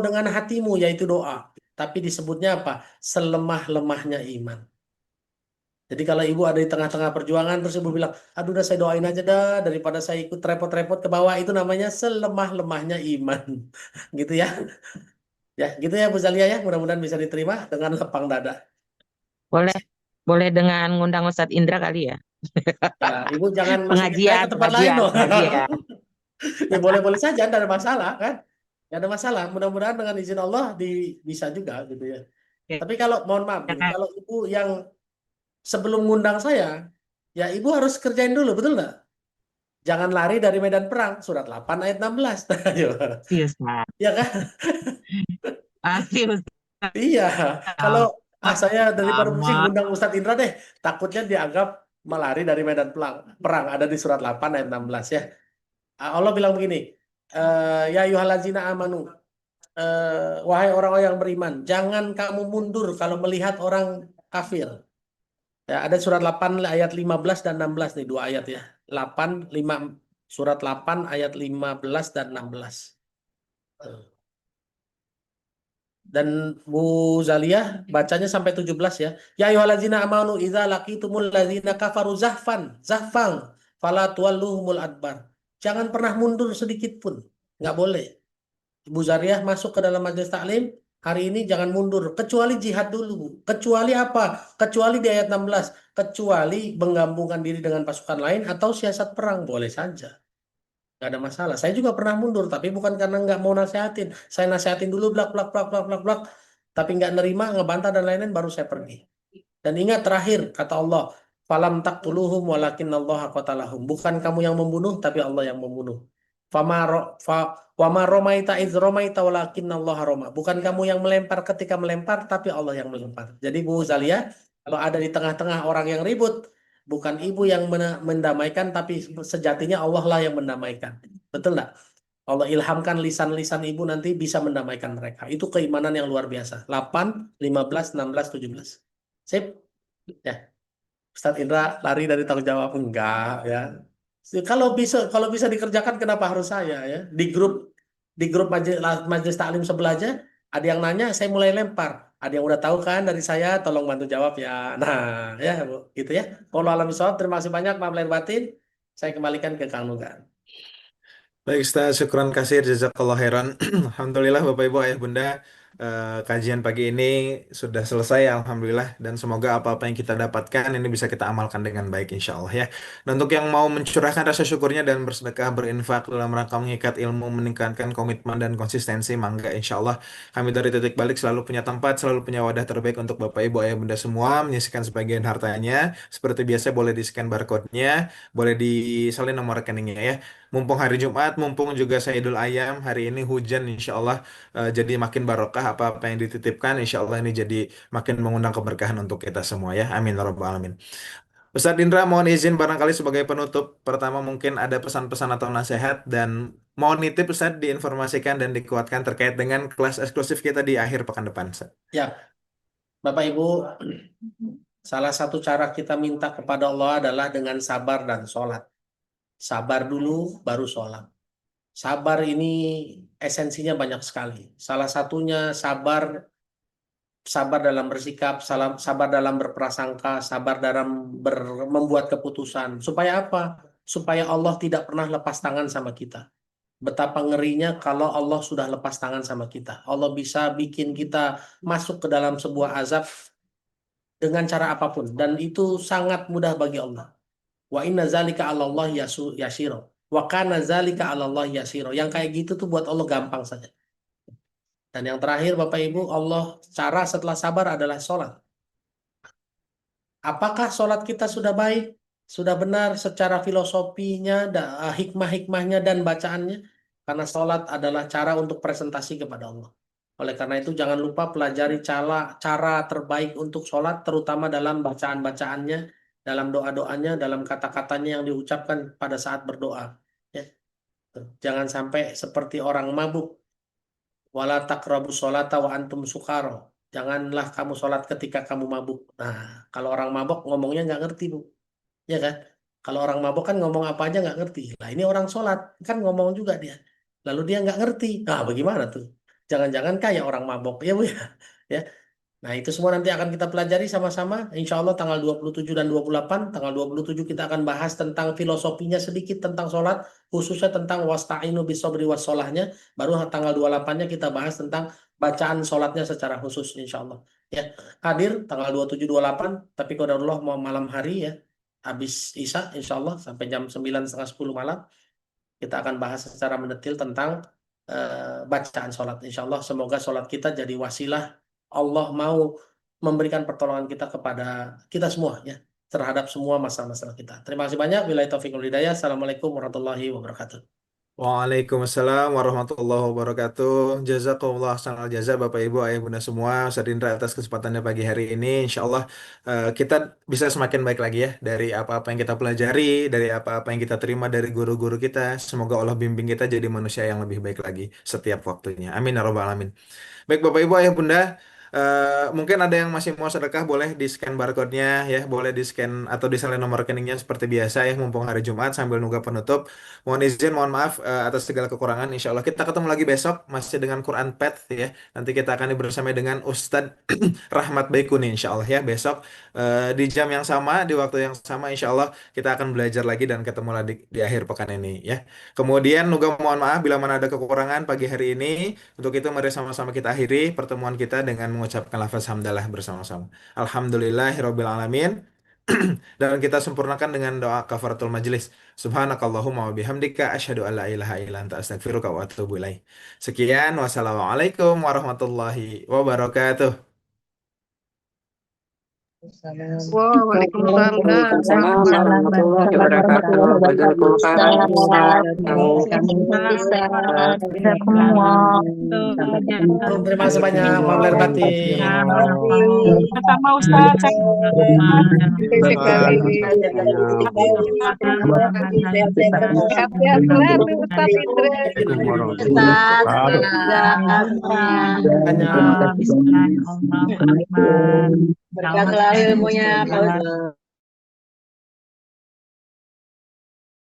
dengan hatimu yaitu doa. Tapi disebutnya apa? Selemah-lemahnya iman. Jadi kalau ibu ada di tengah-tengah perjuangan terus ibu bilang, aduh udah saya doain aja dah daripada saya ikut repot-repot ke bawah, itu namanya selemah-lemahnya iman. Gitu ya. Ya, gitu ya Bu Zalia ya. Mudah-mudahan bisa diterima dengan lapang dada. Boleh dengan ngundang Ustadz Indra kali ya. Ya, Ibu jangan pengajian ke tempat lain loh. Pengajian. Ya boleh-boleh saja, tidak ada masalah kan? Tidak ada masalah. Mudah-mudahan dengan izin Allah bisa juga gitu ya. Tapi kalau mohon maaf, kalau Ibu yang sebelum ngundang saya, ya Ibu harus kerjain dulu, betul nggak? Jangan lari dari medan perang, surat 8 ayat 16. Iya kan? Iya. Kalau saya daripada pusing ngundang Ustadz Indra deh, takutnya dianggap melari dari medan perang. Ada di surat 8 ayat 16 ya. Allah bilang begini, ya ayyuhallazina amanu wahai orang-orang yang beriman, jangan kamu mundur kalau melihat orang kafir. Ya, ada surat 8 ayat 15 dan 16 nih, dua ayat ya. 5, surat 8 ayat 15 dan 16. Dan Bu Zaliyah bacanya sampai 17 ya. Ya ayyuhallazina amanu idza laqitumul ladzina kafaru zahfan fala tuwalluhumul adbar. Jangan pernah mundur sedikit pun. Nggak boleh. Ibu Zariah masuk ke dalam majelis taklim, hari ini jangan mundur, kecuali jihad dulu. Kecuali apa? Kecuali di ayat 16, kecuali menggabungkan diri dengan pasukan lain atau siasat perang, boleh saja. Nggak ada masalah. Saya juga pernah mundur, tapi bukan karena nggak mau nasihatin. Saya nasihatin dulu, blak, blak, blak, blak, blak, blak. Tapi nggak nerima, ngebantah dan lain-lain, baru saya pergi. Dan ingat terakhir, kata Allah, falam taqtuluhum walakin Allah qatalahum. Bukan kamu yang membunuh, tapi Allah yang membunuh. Wa ma romaita iz romaita walakin Allah roma. Bukan kamu yang melempar ketika melempar, tapi Allah yang melempar. Jadi Bu Zalia, kalau ada di tengah-tengah orang yang ribut, bukan ibu yang mendamaikan, tapi sejatinya Allah lah yang mendamaikan. Betul nggak? Allah ilhamkan lisan-lisan ibu nanti bisa mendamaikan mereka. Itu keimanan yang luar biasa. 8, 15, 16, 17. Sip? Ya. Ustadz Indra lari dari tanggung jawab. Enggak, ya. Kalau bisa dikerjakan, kenapa harus saya ya? Di grup majelis taklim sebelah aja ada yang nanya, saya mulai lempar. Ada yang udah tahu kan dari saya, tolong bantu jawab ya. Nah, ya Bu, gitu ya. Wallahu a'lam bishawab. Terima kasih banyak, maaf lahir batin. Saya kembalikan ke Kang Nugan. Baik Ustaz, syukran kasir, jazakallah khairan. Alhamdulillah Bapak Ibu Ayah Bunda, kajian pagi ini sudah selesai Alhamdulillah, dan semoga apa-apa yang kita dapatkan ini bisa kita amalkan dengan baik insya Allah ya. Dan untuk yang mau mencurahkan rasa syukurnya dan bersedekah berinfak dalam rangka mengikat ilmu, meningkatkan komitmen dan konsistensi, mangga insya Allah kami dari Titik Balik selalu punya tempat, selalu punya wadah terbaik untuk Bapak Ibu Ayah Bunda semua menyisihkan sebagian hartanya. Seperti biasa boleh di-scan barcode-nya, boleh disalin nomor rekeningnya ya. Mumpung hari Jumat, mumpung juga Sayyidul Ayam, hari ini hujan insya Allah jadi makin barokah apa-apa yang dititipkan, insya Allah ini jadi makin mengundang keberkahan untuk kita semua ya. Amin ya rabbal alamin. Ustadz Indra mohon izin barangkali sebagai penutup, pertama mungkin ada pesan-pesan atau nasihat, dan mohon nitip Ustadz diinformasikan dan dikuatkan terkait dengan kelas eksklusif kita di akhir pekan depan Ustadz. Ya, Bapak Ibu, salah satu cara kita minta kepada Allah adalah dengan sabar dan sholat. Sabar dulu, baru sholat. Sabar ini esensinya banyak sekali. Salah satunya sabar dalam bersikap, sabar dalam berprasangka, sabar dalam membuat keputusan. Supaya apa? Supaya Allah tidak pernah lepas tangan sama kita. Betapa ngerinya kalau Allah sudah lepas tangan sama kita. Allah bisa bikin kita masuk ke dalam sebuah azab dengan cara apapun. Dan itu sangat mudah bagi Allah. Wa inna zalika 'ala Allah yasiro. Wa kana zalika 'ala Allah yasiro. Yang kayak gitu tuh buat Allah gampang saja. Dan yang terakhir Bapak Ibu, Allah cara setelah sabar adalah sholat. Apakah sholat kita sudah baik? Sudah benar secara filosofinya, hikmah-hikmahnya dan bacaannya? Karena sholat adalah cara untuk presentasi kepada Allah. Oleh karena itu jangan lupa pelajari cara terbaik untuk sholat, terutama dalam bacaan-bacaannya, dalam doa-doanya, dalam kata-katanya yang diucapkan pada saat berdoa. Ya. Jangan sampai seperti orang mabuk. Wala taqrabus sholata wa antum sukaro. Janganlah kamu sholat ketika kamu mabuk. Nah, kalau orang mabuk ngomongnya nggak ngerti, Bu. Ya kan? Kalau orang mabuk kan ngomong apa aja nggak ngerti. Nah, ini orang sholat kan ngomong juga dia. Lalu dia nggak ngerti. Nah, bagaimana tuh? Jangan-jangan kayak orang mabuk, ya Bu ya. Ya. Nah, itu semua nanti akan kita pelajari sama-sama. Insya Allah tanggal 27 dan 28. Tanggal 27 kita akan bahas tentang filosofinya sedikit tentang sholat. Khususnya tentang wasta'inu bisobri wassolahnya. Baru tanggal 28-nya kita bahas tentang bacaan sholatnya secara khusus insya Allah. Ya, hadir tanggal 27-28. Tapi qadarullah mau malam hari ya. Habis Isya insya Allah sampai jam 9 setengah 10 malam. Kita akan bahas secara mendetil tentang bacaan sholat. Insya Allah semoga sholat kita jadi wasilah Allah mau memberikan pertolongan kita kepada kita semua ya terhadap semua masalah-masalah kita. Terima kasih banyak. Billahi taufiq wal hidayah. Assalamualaikum warahmatullahi wabarakatuh. Waalaikumsalam warahmatullahi wabarakatuh. Jazakumullah ahsanal jaza Bapak Ibu Ayah Bunda semua. Ustadz Indra atas kesempatannya pagi hari ini. Insya Allah kita bisa semakin baik lagi ya dari apa-apa yang kita pelajari, dari apa-apa yang kita terima dari guru-guru kita. Semoga Allah bimbing kita jadi manusia yang lebih baik lagi setiap waktunya. Amin ya rabbal alamin. Baik Bapak Ibu Ayah Bunda, mungkin ada yang masih mau sedekah boleh di scan barcode-nya ya, boleh di scan atau disalin nomor rekeningnya seperti biasa ya, mumpung hari Jumat sambil nunggu penutup. Mohon izin, mohon maaf atas segala kekurangan. Insya Allah kita ketemu lagi besok masih dengan Quran Path ya. Nanti kita akan bersama dengan Ustadz Rahmat Baikuni Insya Allah ya besok di jam yang sama, di waktu yang sama Insya Allah kita akan belajar lagi dan ketemu lagi di akhir pekan ini ya. Kemudian juga mohon maaf bila mana ada kekurangan pagi hari ini. Untuk itu mari sama-sama kita akhiri pertemuan kita dengan mengucapkan lafaz hamdalah bersama-sama. Alhamdulillahirabbil alamin. Dan kita sempurnakan dengan doa kafaratul majelis. Subhanakallahumma wa bihamdika asyhadu an la ilaha illa anta astaghfiruka wa atubu ilaik. Sekian, wassalamualaikum warahmatullahi wabarakatuh. Waalaikumsalam Waalaikumsalam warahmatullahi warahmatullahi wabarakatuh. Terima kasih banyak. Maaf lahir batin. Sama Ustaz. sekali. Sehat-sehat selalu Ustaz Indra. Banyak. Berkat selalu ilmunya Pak Ustaz.